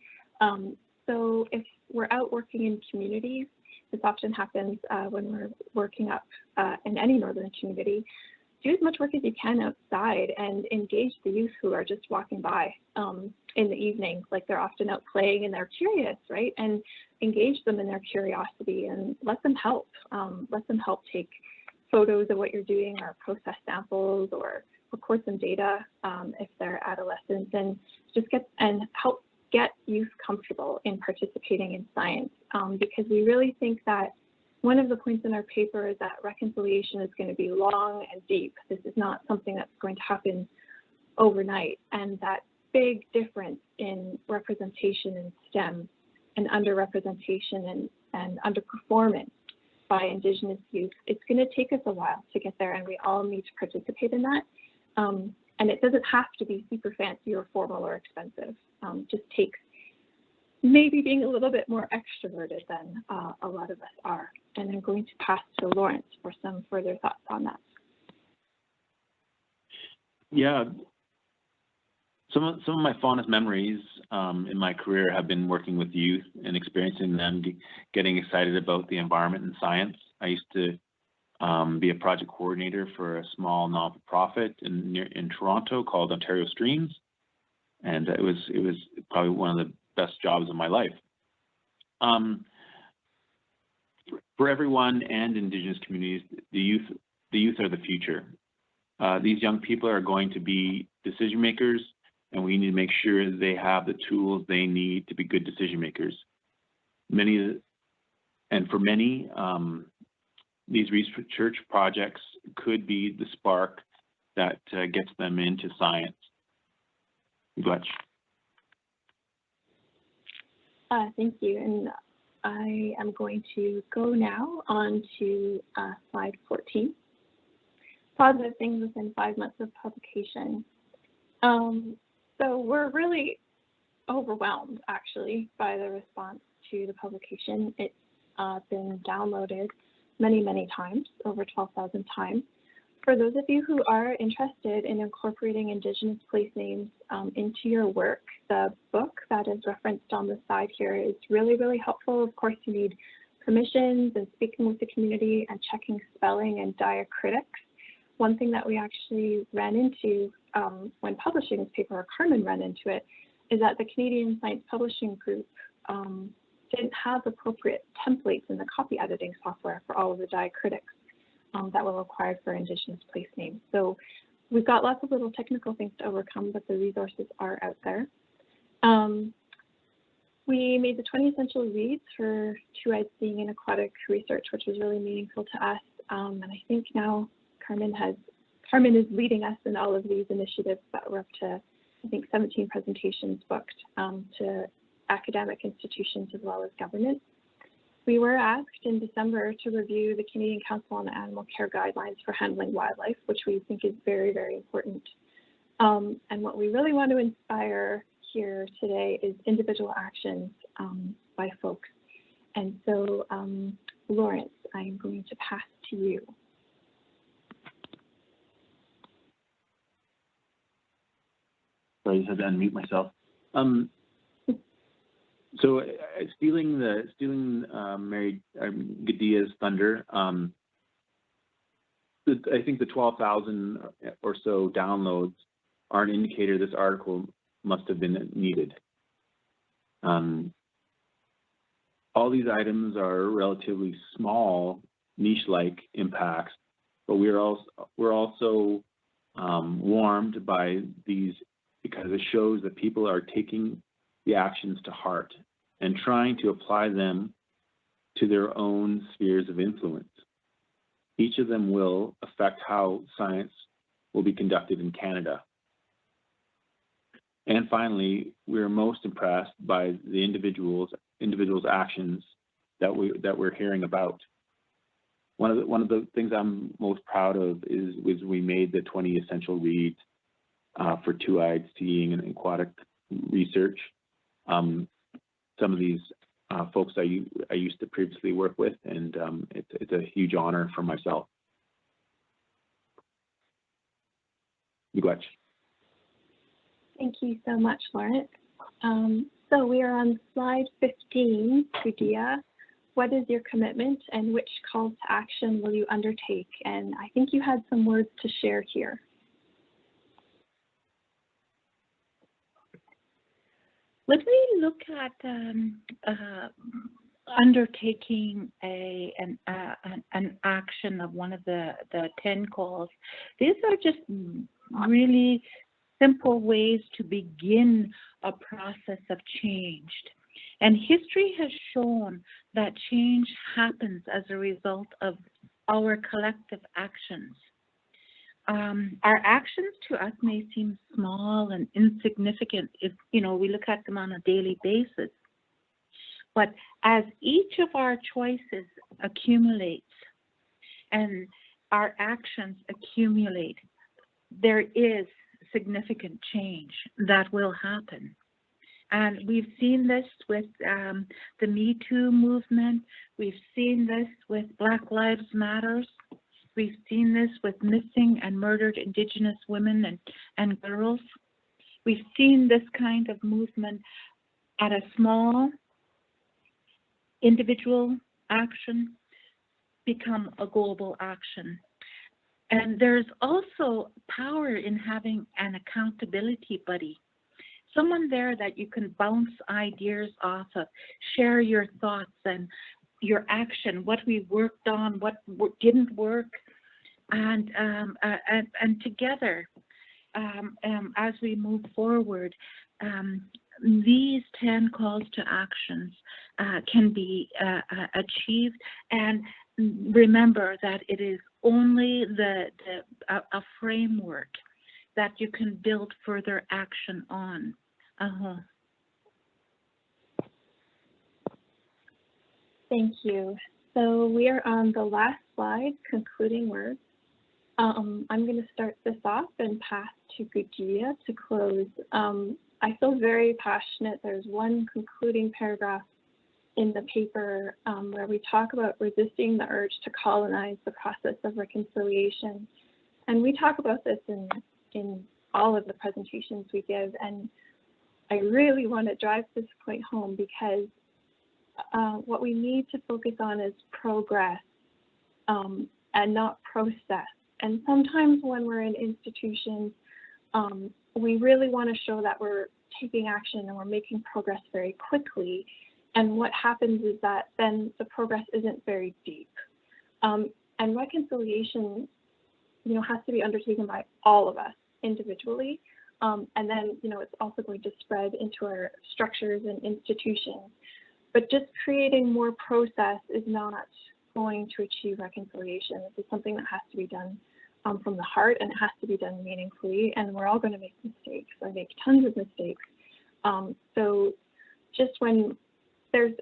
So if we're out working in communities, this often happens when we're working up in any northern community, do as much work as you can outside and engage the youth who are just walking by in the evening. Like, they're often out playing and they're curious, right? And engage them in their curiosity and let them help. Let them help take photos of what you're doing or process samples or record some data if they're adolescents, and just help get youth comfortable in participating in science, because we really think that one of the points in our paper is that reconciliation is going to be long and deep. This is not something that's going to happen overnight, and that big difference in representation in STEM and underrepresentation and underperformance by Indigenous youth, it's going to take us a while to get there, and we all need to participate in that. And it doesn't have to be super fancy or formal or expensive. Just takes maybe being a little bit more extroverted than a lot of us are. And I'm going to pass to Lawrence for some further thoughts on that. Yeah, some of my fondest memories in my career have been working with youth and experiencing them getting excited about the environment and science. I used to be a project coordinator for a small non-for-profit in Toronto called Ontario Streams, and it was probably one of the best jobs of my life. For everyone and Indigenous communities, the youth are the future. These young people are going to be decision makers, and we need to make sure they have the tools they need to be good decision makers. For many, these research projects could be the spark that gets them into science. Gotcha. Thank you. And I am going to go now on to slide 14. positive things within 5 months of publication. So we're really overwhelmed, actually, by the response to the publication. It's been downloaded many, many times, over 12,000 times. For those of you who are interested in incorporating Indigenous place names into your work, the book that is referenced on the side here is really, really helpful. Of course, you need permissions and speaking with the community and checking spelling and diacritics. One thing that we actually ran into when publishing this paper, or Carmen ran into it, is that the Canadian Science Publishing Group didn't have appropriate templates in the copy editing software for all of the diacritics that were required for Indigenous place names. So we've got lots of little technical things to overcome, but the resources are out there. We made the 20 essential reads for two-eyed seeing in aquatic research, which was really meaningful to us. And I think now Carmen is leading us in all of these initiatives that we're up to, I think, 17 presentations booked to academic institutions as well as government. We were asked in December to review the Canadian Council on Animal Care guidelines for handling wildlife, which we think is very, very important. And what we really want to inspire here today is individual actions by folks. And so, Lawrence, I'm going to pass to you. So I just had to unmute myself. So stealing Mary Gùdia's thunder. I think the 12,000 or so downloads are an indicator this article must have been needed. All these items are relatively small, niche-like impacts, but we're also warmed by these because it shows that people are taking the actions to heart and trying to apply them to their own spheres of influence. Each of them will affect how science will be conducted in Canada. And finally, we're most impressed by the individuals' actions that we're hearing about. One of the things I'm most proud of is we made the 20 essential reads for two-eyed seeing and aquatic research. Some of these folks I used to previously work with, and it's a huge honor for myself. Ignace. Thank you so much, Lawrence. So we are on slide 15, Gùdia. What is your commitment and which calls to action will you undertake? And I think you had some words to share here. When we look at undertaking an action of one of the 10 calls, these are just really simple ways to begin a process of change. And history has shown that change happens as a result of our collective actions. Our actions to us may seem small and insignificant if, we look at them on a daily basis. But as each of our choices accumulates and our actions accumulate, there is significant change that will happen. And we've seen this with the Me Too movement. We've seen this with Black Lives Matter. We've seen this with missing and murdered Indigenous women and girls. We've seen this kind of movement at a small individual action become a global action. And there's also power in having an accountability buddy, someone there that you can bounce ideas off of, share your thoughts and your action, what we worked on, what didn't work, and together, as we move forward, these 10 calls to actions can be achieved. And remember that it is only a framework that you can build further action on. Thank you. So we are on the last slide, concluding words. I'm going to start this off and pass to Gùdia to close. I feel very passionate. There's one concluding paragraph in the paper where we talk about resisting the urge to colonize the process of reconciliation. And we talk about this in all of the presentations we give. And I really want to drive this point home because what we need to focus on is progress and not process. And sometimes when we're in institutions, we really want to show that we're taking action and we're making progress very quickly. And what happens is that then the progress isn't very deep. And reconciliation, has to be undertaken by all of us individually. And then, it's also going to spread into our structures and institutions. But just creating more process is not going to achieve reconciliation. This is something that has to be done from the heart, and it has to be done meaningfully. And we're all going to make mistakes. I make tons of mistakes. So just when there's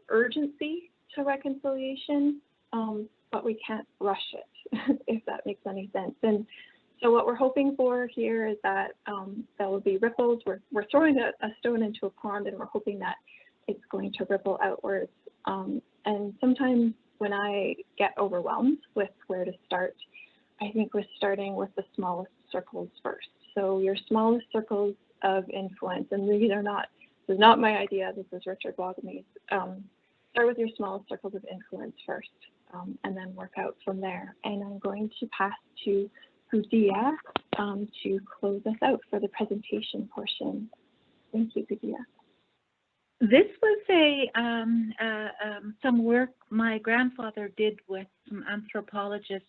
urgency to reconciliation, but we can't rush it, if that makes any sense. And so what we're hoping for here is that there will be ripples. We're throwing a stone into a pond, and we're hoping that it's going to ripple outwards. And sometimes when I get overwhelmed with where to start, I think we're starting with the smallest circles first. So your smallest circles of influence, and this is not my idea, this is Richard Wagamese. Start with your smallest circles of influence first, and then work out from there. And I'm going to pass to Gùdia to close us out for the presentation portion. Thank you, Gùdia. This was some work my grandfather did with some anthropologists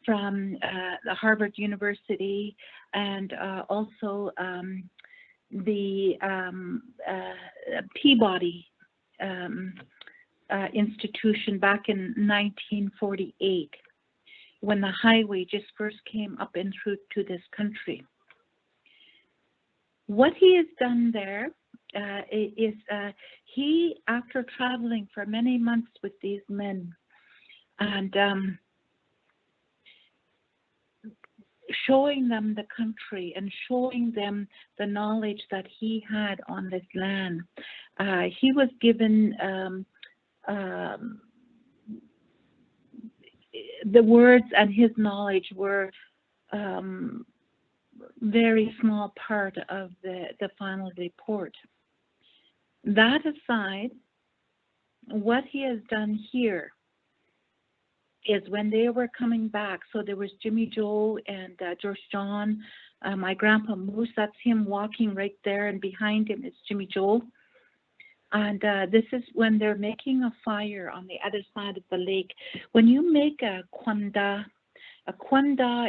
from the Harvard University and also the Peabody institution back in 1948, when the highway just first came up and through to this country. What he has done there is he, after traveling for many months with these men and showing them the country and showing them the knowledge that he had on this land, he was given the words, and his knowledge were very small part of the final report. That aside, what he has done here is when they were coming back, so there was Jimmy Joe and George John, my grandpa Moose, that's him walking right there, and behind him is Jimmy Joe. And this is when they're making a fire on the other side of the lake. When you make a kwanda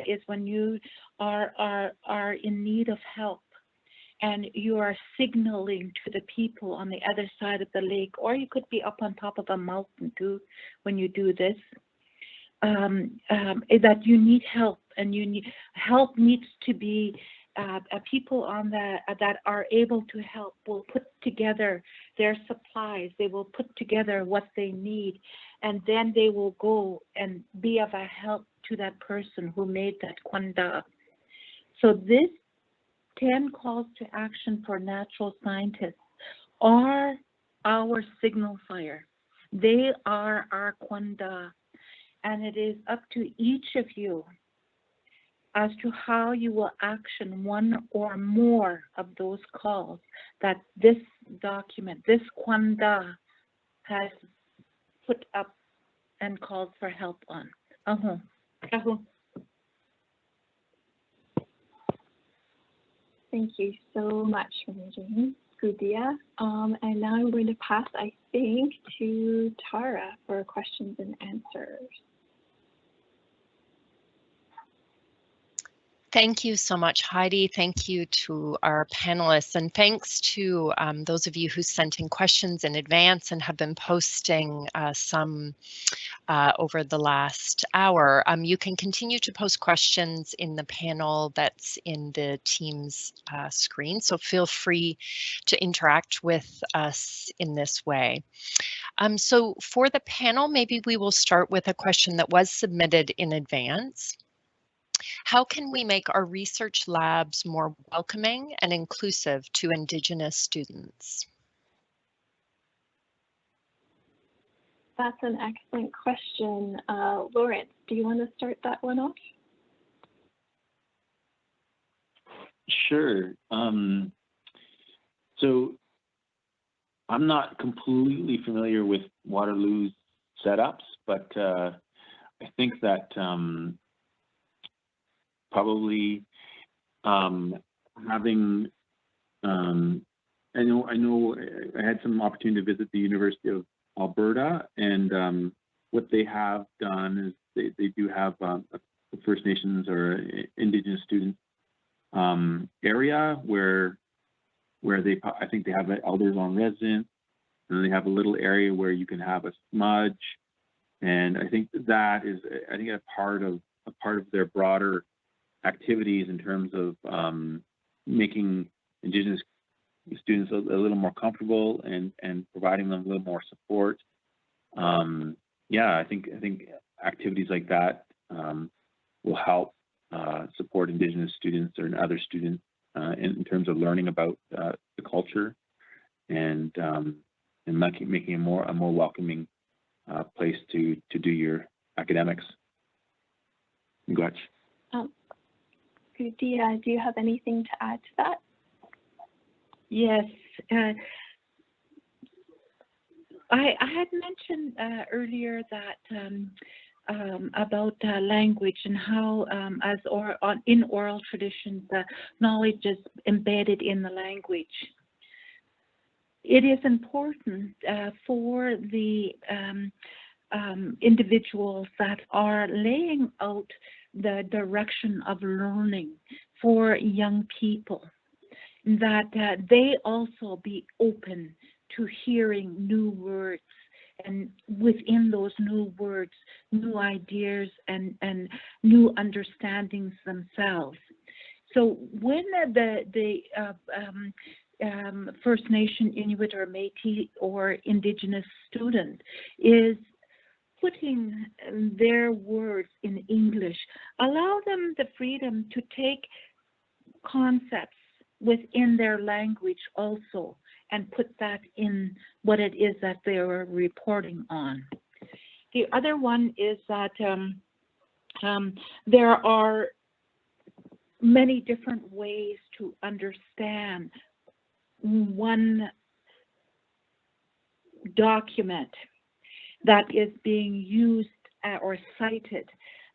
is when you are in need of help, and you are signaling to the people on the other side of the lake, or you could be up on top of a mountain too when you do this, that you need help, and help needs to be people on that are able to help will put together their supplies. They will put together what they need, and then they will go and be of a help to that person who made that kwanda. So this 10 calls to action for natural scientists are our signal fire. They are our kwanda, and it is up to each of you as to how you will action one or more of those calls that this document, this kwanda, has put up and called for help on. Thank you so much, Mary Gùdia. And now I'm going to pass, I think, to Tara for questions and answers. Thank you so much, Heidi. Thank you to our panelists, and thanks to those of you who sent in questions in advance and have been posting some over the last hour. You can continue to post questions in the panel that's in the Teams screen, so feel free to interact with us in this way. So for the panel, maybe we will start with a question that was submitted in advance. How can we make our research labs more welcoming and inclusive to Indigenous students? That's an excellent question. Lawrence, do you want to start that one off? Sure. So I'm not completely familiar with Waterloo's setups, but I think that probably having I know I had some opportunity to visit the University of Alberta, and what they have done is they do have a First Nations or Indigenous students area where I think they have elders on residence, and they have a little area where you can have a smudge, and I think that is a part of their broader activities in terms of making Indigenous students a little more comfortable and providing them a little more support. Yeah, I think activities like that will help support Indigenous students or other students in terms of learning about the culture and making a more welcoming place to do your academics. Ignace. Gùdia, do you have anything to add to that? Yes. I had mentioned earlier that about language and how in oral traditions, knowledge is embedded in the language. It is important for the individuals that are laying out the direction of learning for young people, that they also be open to hearing new words, and within those new words, new ideas and new understandings themselves. So when the First Nation, Inuit or Métis or Indigenous student is putting their words in English, allow them the freedom to take concepts within their language also and put that in what it is that they are reporting on. The other one is that there are many different ways to understand one document that is being used or cited.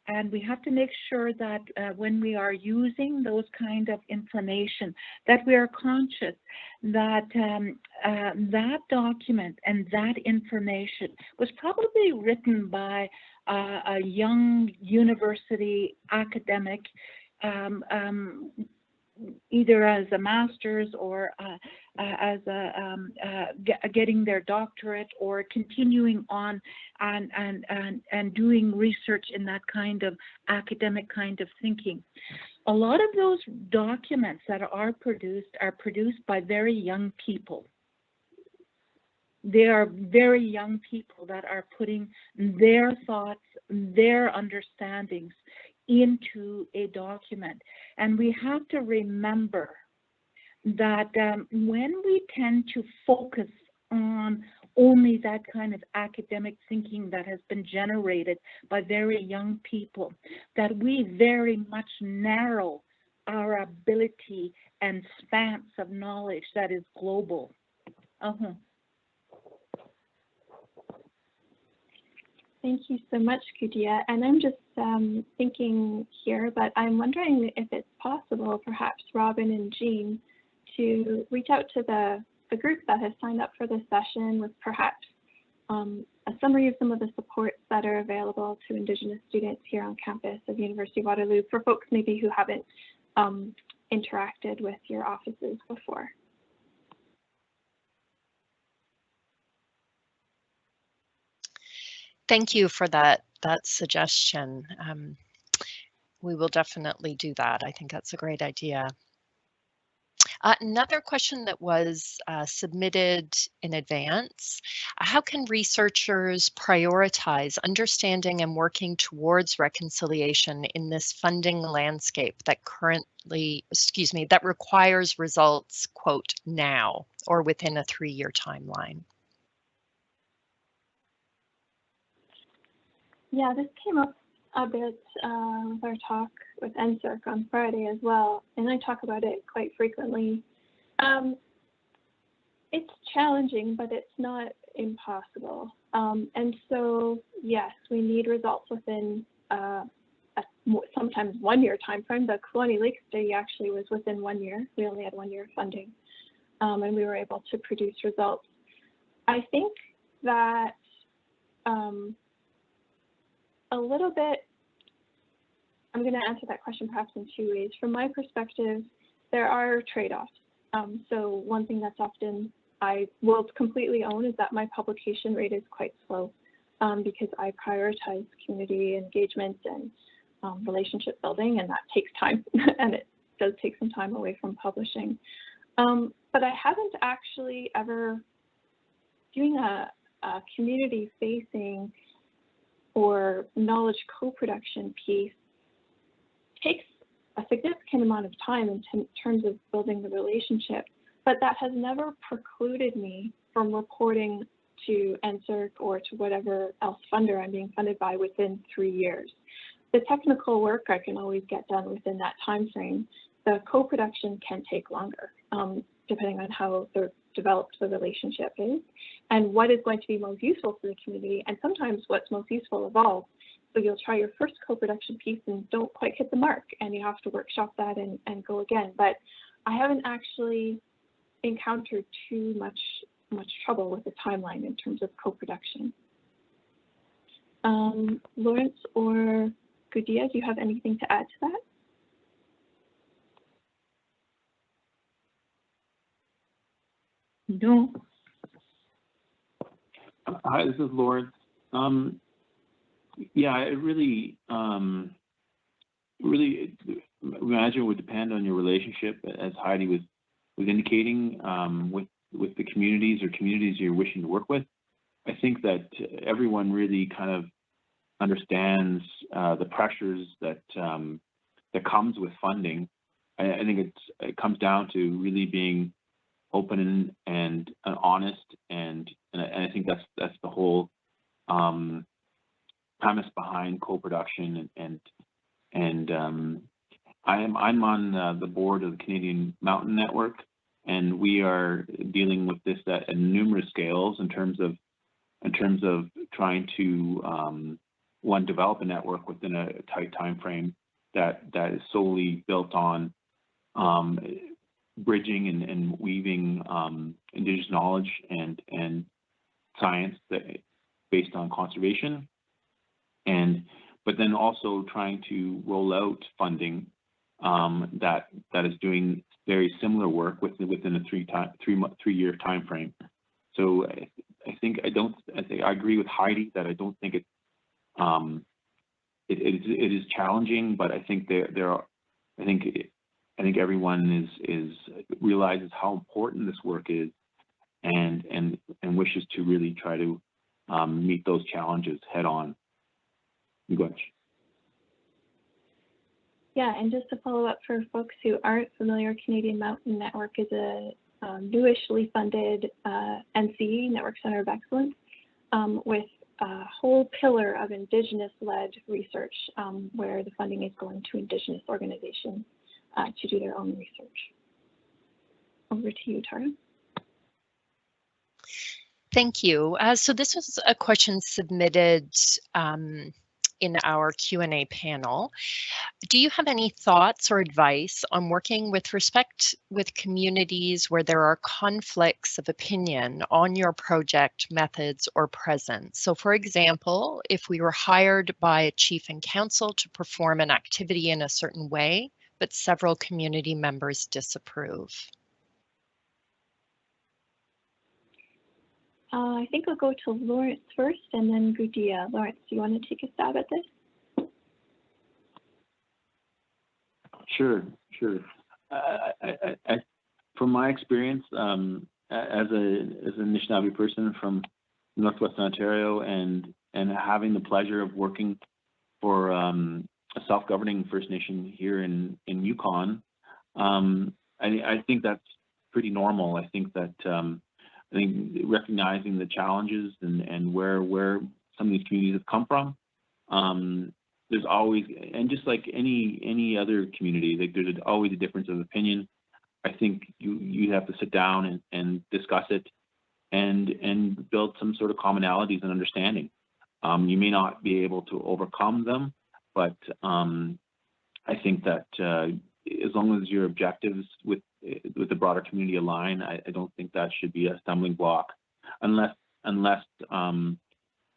And we have to make sure that when we are using those kind of information, that we are conscious that that document and that information was probably written by a young university academic, either as a master's or as getting their doctorate or continuing on and doing research in that kind of academic kind of thinking. A lot of those documents that are produced by very young people. They are very young people that are putting their thoughts, their understandings into a document. And we have to remember that when we tend to focus on only that kind of academic thinking that has been generated by very young people, that we very much narrow our ability and span of knowledge that is global. Thank you so much, Gùdia. And I'm just thinking here, but I'm wondering if it's possible, perhaps Robin and Jean, to reach out to the group that has signed up for this session with perhaps a summary of some of the supports that are available to Indigenous students here on campus of University of Waterloo for folks maybe who haven't interacted with your offices before. Thank you for that suggestion. We will definitely do that. I think that's a great idea. Another question that was submitted in advance, how can researchers prioritize understanding and working towards reconciliation in this funding landscape that currently, that requires results, quote, now or within a 3-year timeline? Yeah, this came up a bit with our talk with NSERC on Friday as well, and I talk about it quite frequently. It's challenging, but it's not impossible. And so, yes, we need results within sometimes 1-year time frame. The Kluane Lake study actually was within 1 year. We only had 1 year of funding, and we were able to produce results. I think that a little bit, I'm going to answer that question perhaps in 2 ways. From my perspective, there are trade-offs. So one thing that's often I will completely own is that my publication rate is quite slow because I prioritize community engagement and relationship building, and that takes time, and it does take some time away from publishing. But I haven't actually ever doing a community-facing or knowledge co-production piece takes a significant amount of time in terms of building the relationship, but that has never precluded me from reporting to NSERC or to whatever else funder I'm being funded by within 3 years. The technical work I can always get done within that time frame. The co-production can take longer, depending on how developed the relationship is and what is going to be most useful for the community, and sometimes what's most useful evolves. So you'll try your first co-production piece and don't quite hit the mark, and you have to workshop that and go again. But I haven't actually encountered too much trouble with the timeline in terms of co-production. Lawrence or Gùdia, do you have anything to add to that? No. Hi, this is Lawrence. Yeah, it really, imagine it would depend on your relationship, as Heidi was indicating, with the communities or communities you're wishing to work with. I think that everyone really kind of understands the pressures that comes with funding. I think it comes down to really being open and honest, and I think that's the whole premise behind co-production, and I'm on the board of the Canadian Mountain Network, and we are dealing with this at numerous scales in terms of trying to develop a network within a tight time frame that is solely built on bridging and weaving Indigenous knowledge and science based on conservation, but then also trying to roll out funding that is doing very similar work within a 3-year time frame. So I think I agree with Heidi that I don't think it is challenging, but I think I think everyone realizes how important this work is, and wishes to really try to meet those challenges head on. Ignace. Yeah, and just to follow up for folks who aren't familiar, Canadian Mountain Network is a newishly funded NCE, Network Center of Excellence, with a whole pillar of Indigenous-led research, where the funding is going to Indigenous organizations to do their own research. Over to you, Tara. Thank you. So this was a question submitted in our Q&A panel. Do you have any thoughts or advice on working with communities where there are conflicts of opinion on your project methods or presence? So for example, if we were hired by a chief and council to perform an activity in a certain way, but several community members disapprove. I think we'll go to Lawrence first and then Gùdia. Lawrence, do you want to take a stab at this? Sure. from my experience as an Anishinaabe person from Northwestern Ontario, and having the pleasure of working for a self-governing First Nation here in Yukon, I think that's pretty normal. I think that I think recognizing the challenges and where some of these communities have come from, there's always, and just like any other community, like there's always a difference of opinion. I think you have to sit down and discuss it and build some sort of commonalities and understanding. You may not be able to overcome them, but I think that as long as your objectives with the broader community align, I don't think that should be a stumbling block, unless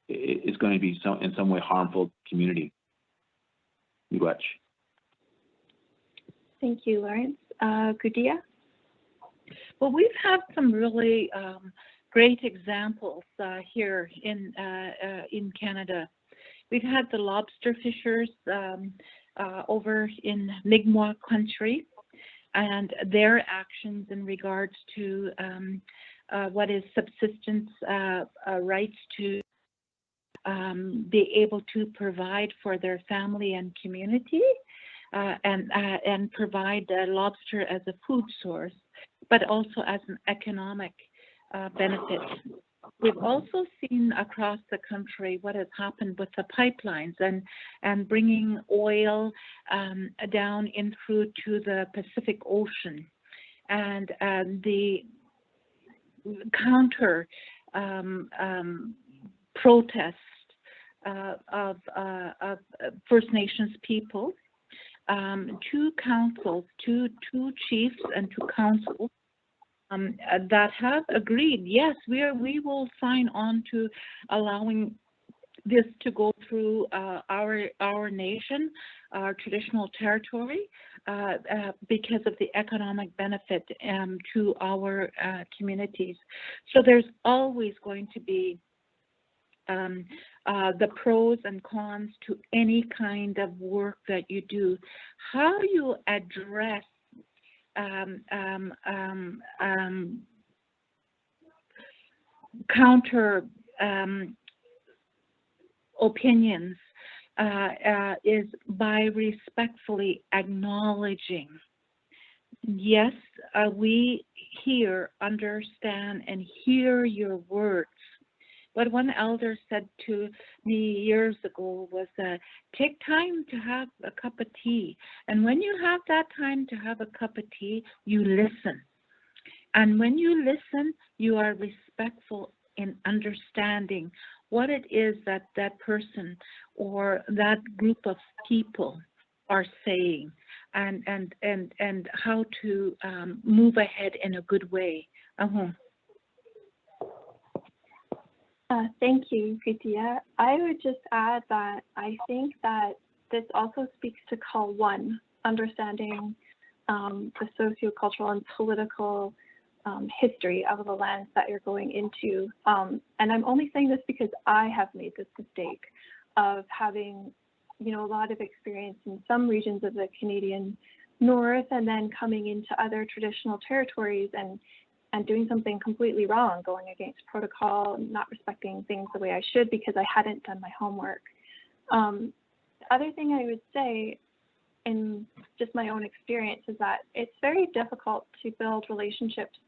it's going to be in some way harmful to the community. Much. Thank you, Lawrence. Gùdia? Well, we've had some really great examples here in Canada. We've had the lobster fishers over in Mi'kmaq country, and their actions in regards to what is subsistence rights to be able to provide for their family and community, and provide lobster as a food source, but also as an economic benefit. We've also seen across the country what has happened with the pipelines and bringing oil down in through to the Pacific Ocean, and the counter protest of First Nations people, two councils, two chiefs and two councils that have agreed, yes, we will sign on to allowing this to go through our nation, our traditional territory, because of the economic benefit to our communities. So there's always going to be the pros and cons to any kind of work that you do. How you address counter opinions is by respectfully acknowledging, yes, we hear, understand, and hear your words. What one elder said to me years ago was, take time to have a cup of tea. And when you have that time to have a cup of tea, you listen. And when you listen, you are respectful in understanding what it is that that person or that group of people are saying, and how to move ahead in a good way. Thank you, Gùdia. I would just add that I think that this also speaks to call one, understanding the sociocultural and political history of the lands that you're going into. And I'm only saying this because I have made this mistake of having, a lot of experience in some regions of the Canadian North, and then coming into other traditional territories and doing something completely wrong, going against protocol, not respecting things the way I should because I hadn't done my homework. The other thing I would say, in just my own experience, is that it's very difficult to build relationships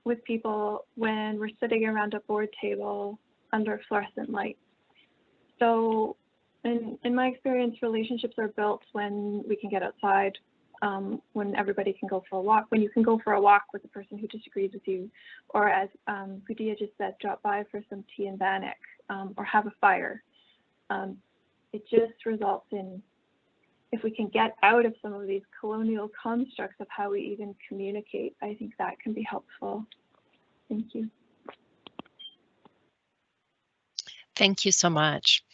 with people when we're sitting around a board table under fluorescent lights. So in my experience, relationships are built when we can get outside, when everybody can go for a walk, when you can go for a walk with a person who disagrees with you, or as Gùdia just said, drop by for some tea and bannock, or have a fire. It just results in, if we can get out of some of these colonial constructs of how we even communicate, I think that can be helpful. Thank you. Thank you so much.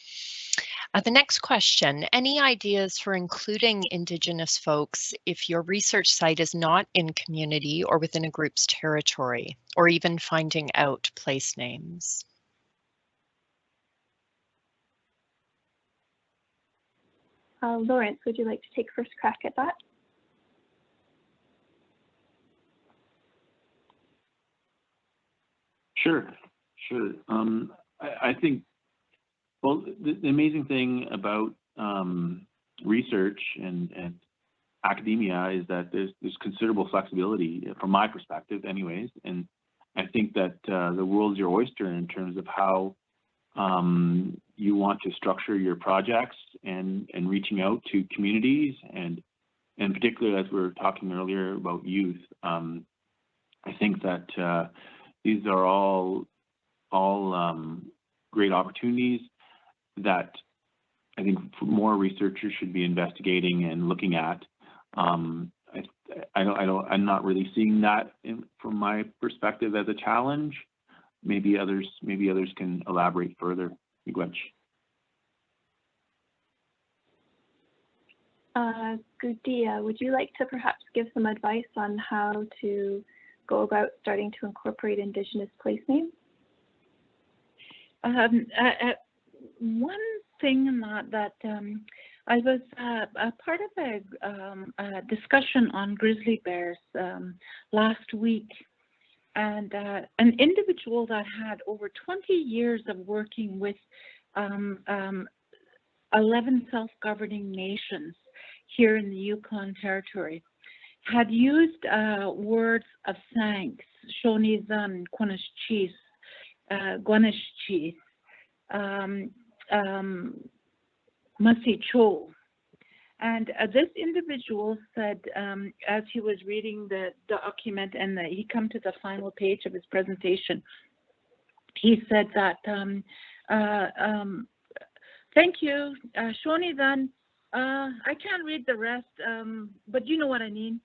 The next question, any ideas for including Indigenous folks if your research site is not in community or within a group's territory, or even finding out place names? Lawrence, would you like to take first crack at that? Sure. I think, well, the amazing thing about research and academia is that there's considerable flexibility from my perspective anyways, and I think that the world's your oyster in terms of how you want to structure your projects and reaching out to communities, and particularly as we were talking earlier about youth, I think that these are all great opportunities that I think more researchers should be investigating and looking at. I'm not really seeing that from my perspective as a challenge. Maybe others can elaborate further. Ignace. Gùdia, would you like to perhaps give some advice on how to go about starting to incorporate Indigenous place names? One thing that I was a part of a discussion on grizzly bears last week, and an individual that had over 20 years of working with 11 self-governing nations here in the Yukon Territory had used words of thanks, Shonizan, Quanishchis, Guanishchis, Masicho. And this individual said, as he was reading the document and he come to the final page of his presentation, he said that, thank you, Shonizan, I can't read the rest, but you know what I mean.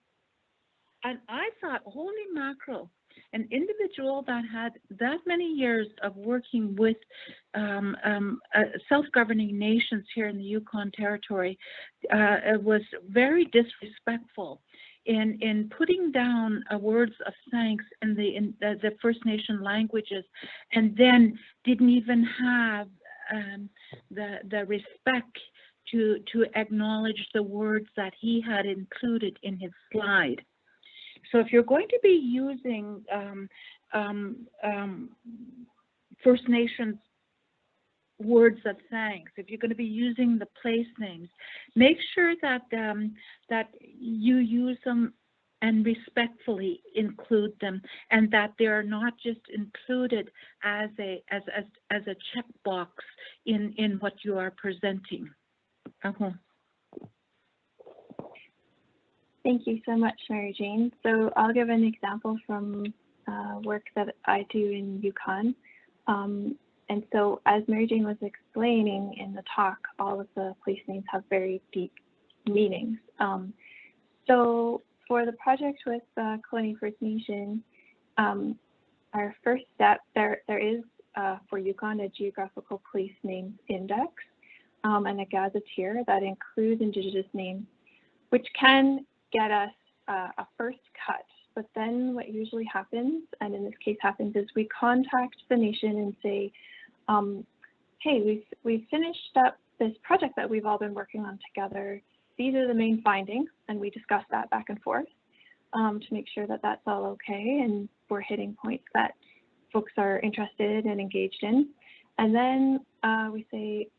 And I thought, holy mackerel, an individual that had that many years of working with self-governing nations here in the Yukon Territory was very disrespectful in putting down words of thanks in the First Nation languages, and then didn't even have the respect to acknowledge the words that he had included in his slide. So if you're going to be using First Nations words of thanks, if you're going to be using the place names, make sure that that you use them and respectfully include them, and that they are not just included as a checkbox in what you are presenting. Thank you so much, Mary Jane. So I'll give an example from work that I do in Yukon. And so as Mary Jane was explaining in the talk, all of the place names have very deep meanings. So for the project with Kluane First Nation, our first step, there is for Yukon a geographical place names index and a gazetteer that includes Indigenous names, which can get us a first cut. But then what usually happens, and in this case happens, is we contact the nation and say, hey, we've finished up this project that we've all been working on together. These are the main findings, and we discuss that back and forth to make sure that that's all okay and we're hitting points that folks are interested and engaged in. And then we say,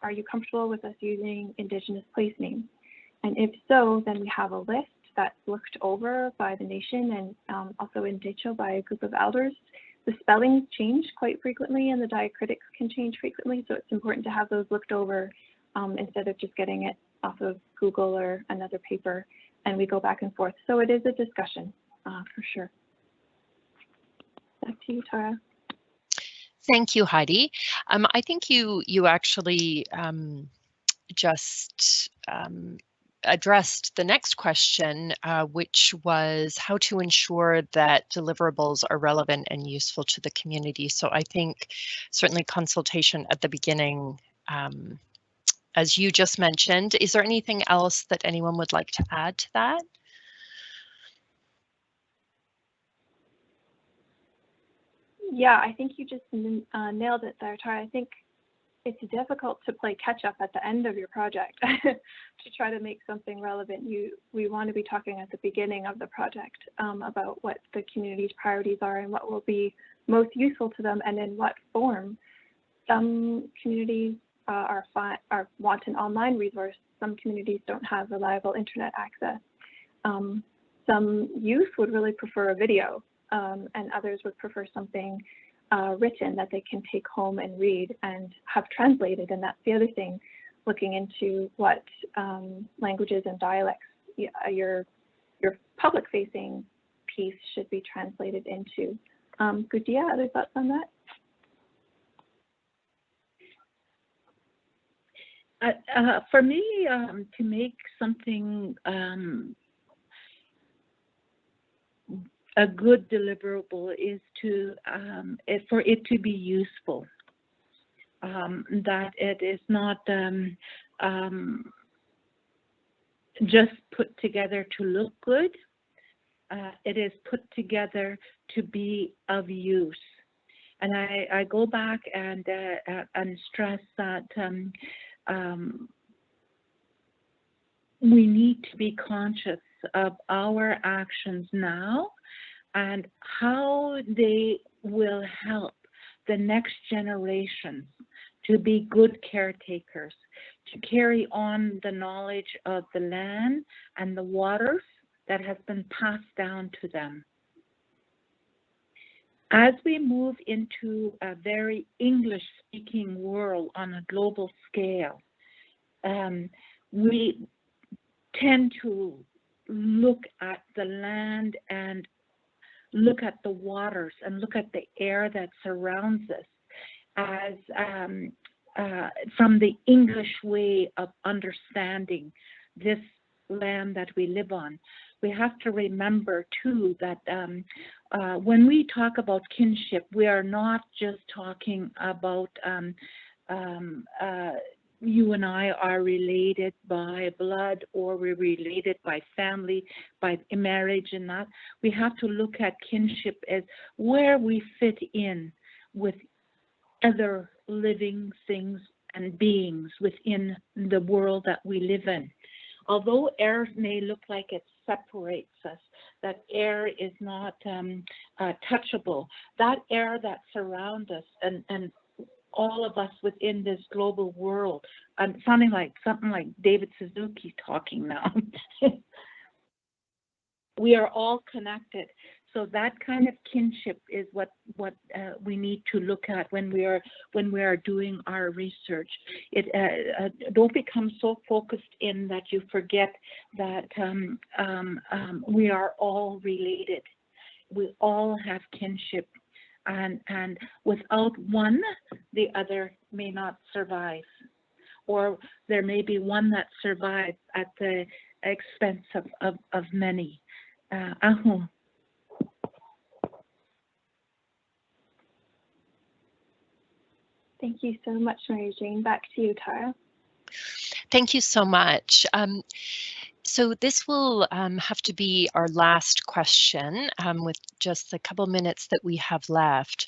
are you comfortable with us using Indigenous place names? And if so, then we have a list that's looked over by the nation and also in Decho by a group of elders. The spellings change quite frequently and the diacritics can change frequently, so it's important to have those looked over instead of just getting it off of Google or another paper, and we go back and forth. So it is a discussion for sure. Back to you, Tara. Thank you, Heidi. I think you actually just addressed the next question, which was how to ensure that deliverables are relevant and useful to the community. So I think certainly consultation at the beginning, as you just mentioned. Is there anything else that anyone would like to add to that? Yeah, I think you just nailed it there, Tara. I think it's difficult to play catch up at the end of your project to try to make something relevant. We want to be talking at the beginning of the project about what the community's priorities are and what will be most useful to them and in what form. Some communities want an online resource. Some communities don't have reliable internet access. Some youth would really prefer a video, and others would prefer something written that they can take home and read and have translated. And that's the other thing, looking into what languages and dialects your public-facing piece should be translated into. Gùdia, other thoughts on that? For me, to make something a good deliverable is to for it to be useful. That it is not just put together to look good. It is put together to be of use. And I go back and stress that we need to be conscious of our actions now and how they will help the next generations to be good caretakers, to carry on the knowledge of the land and the waters that has been passed down to them. As we move into a very English-speaking world on a global scale, we tend to look at the land and look at the waters and look at the air that surrounds us as from the English way of understanding this land that we live on. We have to remember too that when we talk about kinship, we are not just talking about you and I are related by blood, or we're related by family, by marriage and that. We have to look at kinship as where we fit in with other living things and beings within the world that we live in. Although air may look like it separates us, that air is not touchable, that air that surrounds us and all of us within this global world. I'm sounding like something like David Suzuki talking now. We are all connected. So that kind of kinship is what we need to look at when we are doing our research. Don't become so focused in that you forget that we are all related. We all have kinship, and without one, the other may not survive, or there may be one that survives at the expense of many. Thank you so much, Mary Jane. Back to you, Tara. Thank you so much. So this will have to be our last question with just a couple minutes that we have left.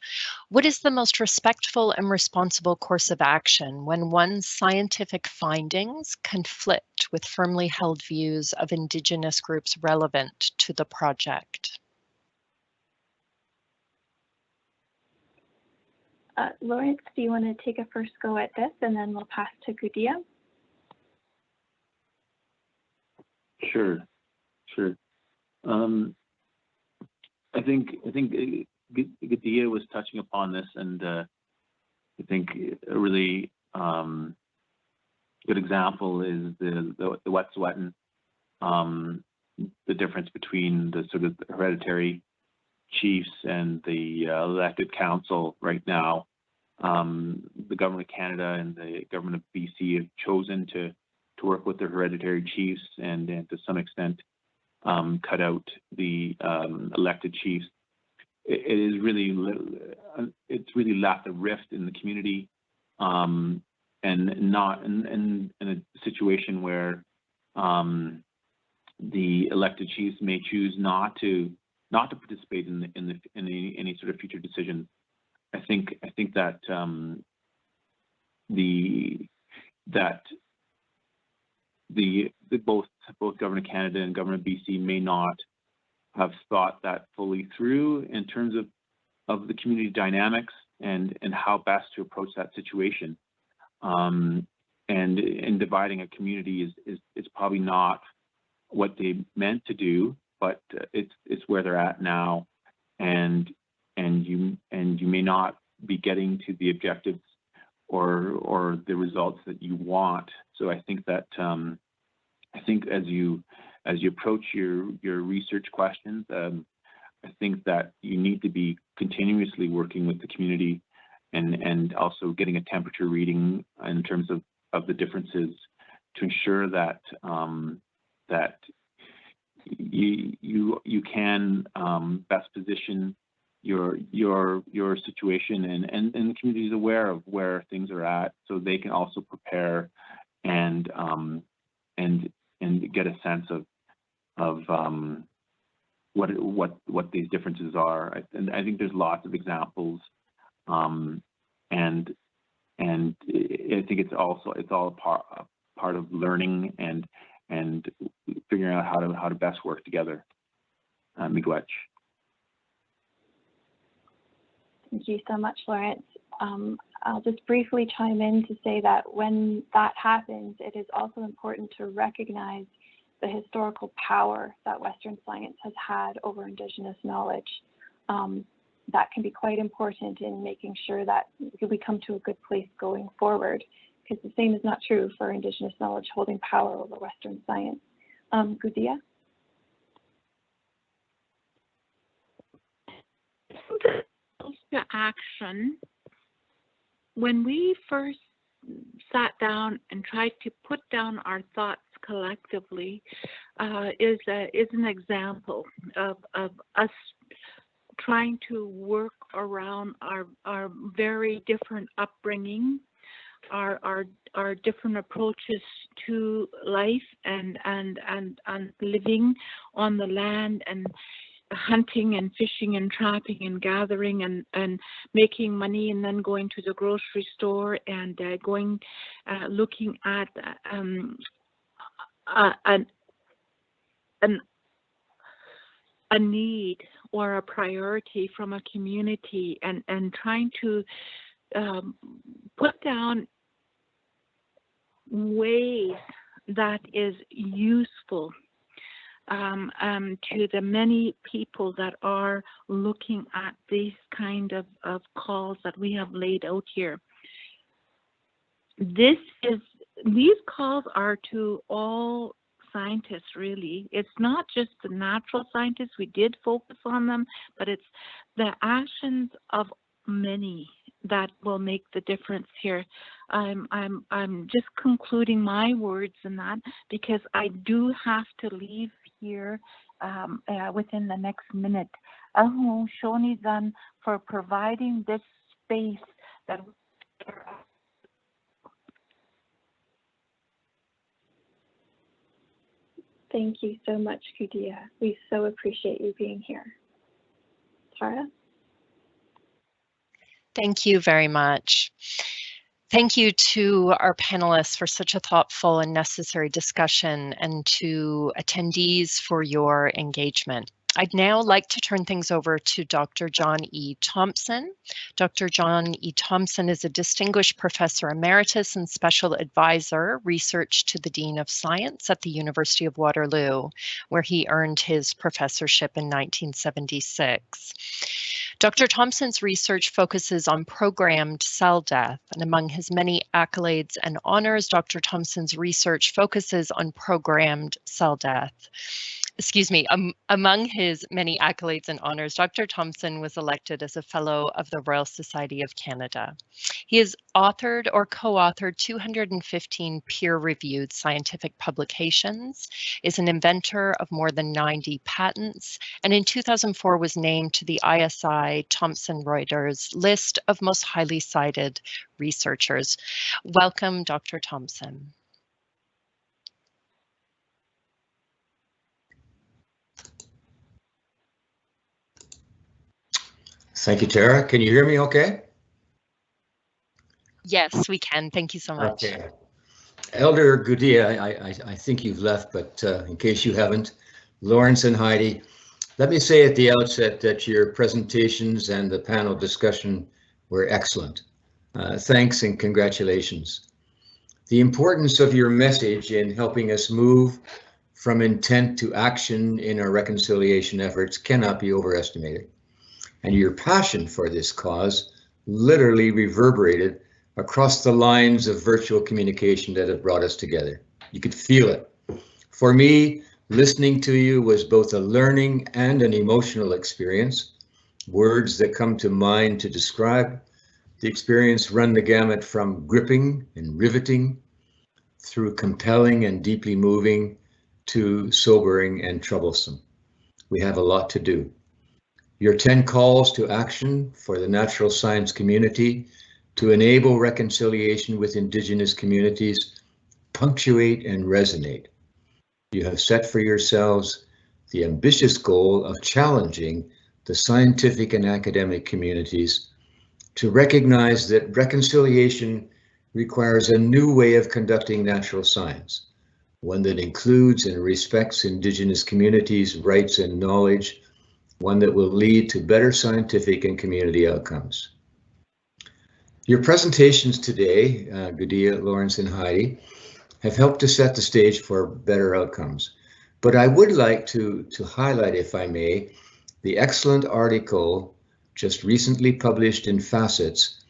What is the most respectful and responsible course of action when one's scientific findings conflict with firmly held views of Indigenous groups relevant to the project? Lawrence, do you want to take a first go at this, and then we'll pass to Gùdia? Sure. I think Gùdia was touching upon this, and I think a really good example is the Wet'suwet'en, the difference between the sort of hereditary chiefs and the elected council right now. The government of Canada and the government of BC have chosen to work with their hereditary chiefs and to some extent cut out the elected chiefs. It's really left a rift in the community, and not in a situation where the elected chiefs may choose not to participate in any sort of future decision. I think that both Government Canada and Government BC may not have thought that fully through in terms of the community dynamics and how best to approach that situation. And in dividing a community is probably not what they meant to do, but it's where they're at now, and you may not be getting to the objectives or the results that you want. So I think that as you approach your research questions, I think that you need to be continuously working with the community and also getting a temperature reading in terms of the differences to ensure that that you can best position your situation and the community is aware of where things are at, so they can also prepare and get a sense of what these differences are. And I think there's lots of examples, and I think it's all a part of learning and figuring out how to best work together. Miigwech. Thank you so much, Lawrence. I'll just briefly chime in to say that when that happens, it is also important to recognize the historical power that Western science has had over Indigenous knowledge. That can be quite important in making sure that we come to a good place going forward, because the same is not true for Indigenous knowledge holding power over Western science. Gùdia? To action. When we first sat down and tried to put down our thoughts collectively, is an example of us trying to work around our very different upbringing, our different approaches to life and living on the land, and hunting and fishing and trapping and gathering and making money, and then going to the grocery store and looking at a need or a priority from a community, and trying to put down ways that is useful to the many people that are looking at these kind of calls that we have laid out here. These calls are to all scientists, really. It's not just the natural scientists. We did focus on them, but it's the actions of many that will make the difference here. I'm just concluding my words in that, because I do have to leave here within the next minute. Ahu Shoni Zan for providing this space that. Thank you so much, Gùdia. We so appreciate you being here. Tara? Thank you very much. Thank you to our panelists for such a thoughtful and necessary discussion, and to attendees for your engagement. I'd now like to turn things over to Dr. John E. Thompson. Dr. John E. Thompson is a distinguished professor emeritus and special advisor, research to the Dean of Science at the University of Waterloo, where he earned his professorship in 1976. Dr. Thompson's research focuses on programmed cell death, and among his many accolades and honors, Dr. Thompson's research focuses on programmed cell death. Among his many accolades and honors, Dr. Thompson was elected as a Fellow of the Royal Society of Canada. He has authored or co-authored 215 peer-reviewed scientific publications, is an inventor of more than 90 patents, and in 2004 was named to the ISI Thomson Reuters list of most highly cited researchers. Welcome, Dr. Thompson. Thank you, Tara. Can you hear me okay? Yes, we can. Thank you so much. Okay. Elder Gùdia, I think you've left, but in case you haven't, Lawrence and Heidi, let me say at the outset that your presentations and the panel discussion were excellent. Thanks and congratulations. The importance of your message in helping us move from intent to action in our reconciliation efforts cannot be overestimated. And your passion for this cause literally reverberated across the lines of virtual communication that have brought us together. You could feel it. For me, listening to you was both a learning and an emotional experience. Words that come to mind to describe the experience run the gamut from gripping and riveting, through compelling and deeply moving, to sobering and troublesome. We have a lot to do. Your 10 calls to action for the natural science community to enable reconciliation with Indigenous communities punctuate and resonate. You have set for yourselves the ambitious goal of challenging the scientific and academic communities to recognize that reconciliation requires a new way of conducting natural science, one that includes and respects Indigenous communities' rights and knowledge, one that will lead to better scientific and community outcomes. Your presentations today, Gùdia, Lawrence, and Heidi, have helped to set the stage for better outcomes. But I would like to highlight, if I may, the excellent article just recently published in Facets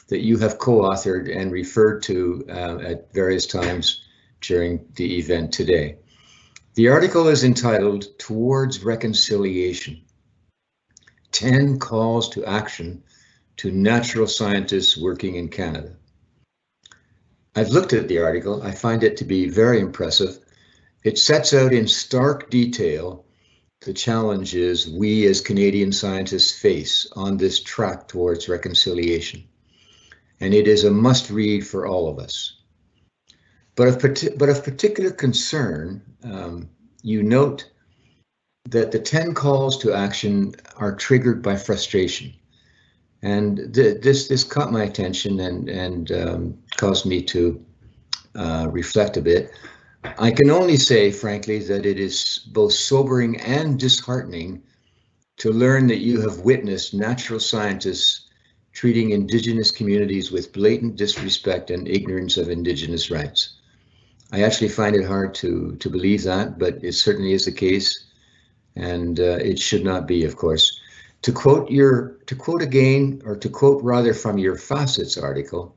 that you have co-authored and referred to at various times during the event today. The article is entitled "Towards Reconciliation: 10 Calls to Action to Natural Scientists Working in Canada." I've looked at the article. I find it to be very impressive. It sets out in stark detail the challenges we as Canadian scientists face on this track towards reconciliation. And it is a must-read for all of us. But of particular concern, you note that the 10 calls to action are triggered by frustration. And this caught my attention and caused me to reflect a bit. I can only say, frankly, that it is both sobering and disheartening to learn that you have witnessed natural scientists treating Indigenous communities with blatant disrespect and ignorance of Indigenous rights. I actually find it hard to believe that, but it certainly is the case, and it should not be, of course. To quote rather from your Facets article,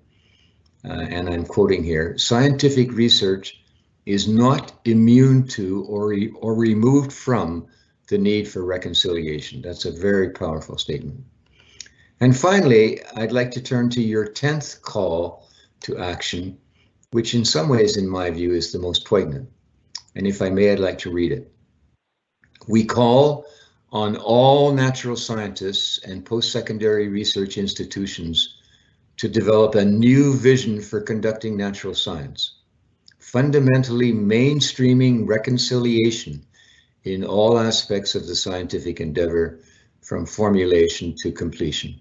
and I'm quoting here, "Scientific research is not immune to or removed from the need for reconciliation." That's a very powerful statement. And finally, I'd like to turn to your 10th call to action, which in some ways, in my view, is the most poignant. And if I may, I'd like to read it. "We call on all natural scientists and post-secondary research institutions to develop a new vision for conducting natural science, fundamentally mainstreaming reconciliation in all aspects of the scientific endeavor, from formulation to completion."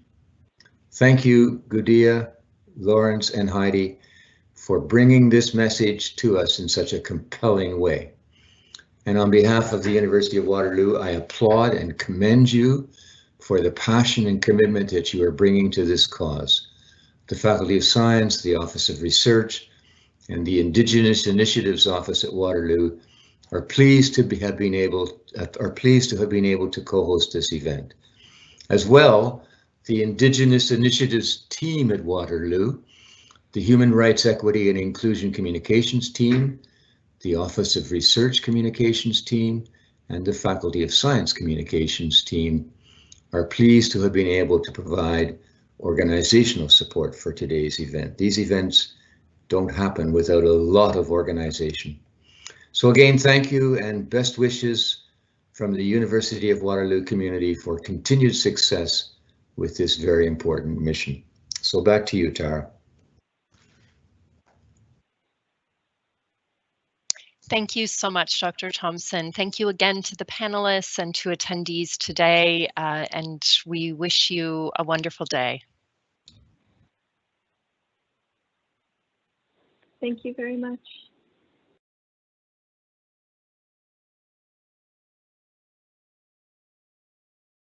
Thank you, Gùdia, Lawrence, and Heidi, for bringing this message to us in such a compelling way. And on behalf of the University of Waterloo, I applaud and commend you for the passion and commitment that you are bringing to this cause. The Faculty of Science, the Office of Research, and the Indigenous Initiatives Office at Waterloo are pleased to have been able to co-host this event. As well, the Indigenous Initiatives team at Waterloo, the Human Rights, Equity, and Inclusion Communications team, the Office of Research Communications team, and the Faculty of Science Communications team are pleased to have been able to provide organizational support for today's event. These events don't happen without a lot of organization. So again, thank you and best wishes from the University of Waterloo community for continued success with this very important mission. So back to you, Tara. Thank you so much, Dr. Thompson. Thank you again to the panelists and to attendees today, and we wish you a wonderful day. Thank you very much.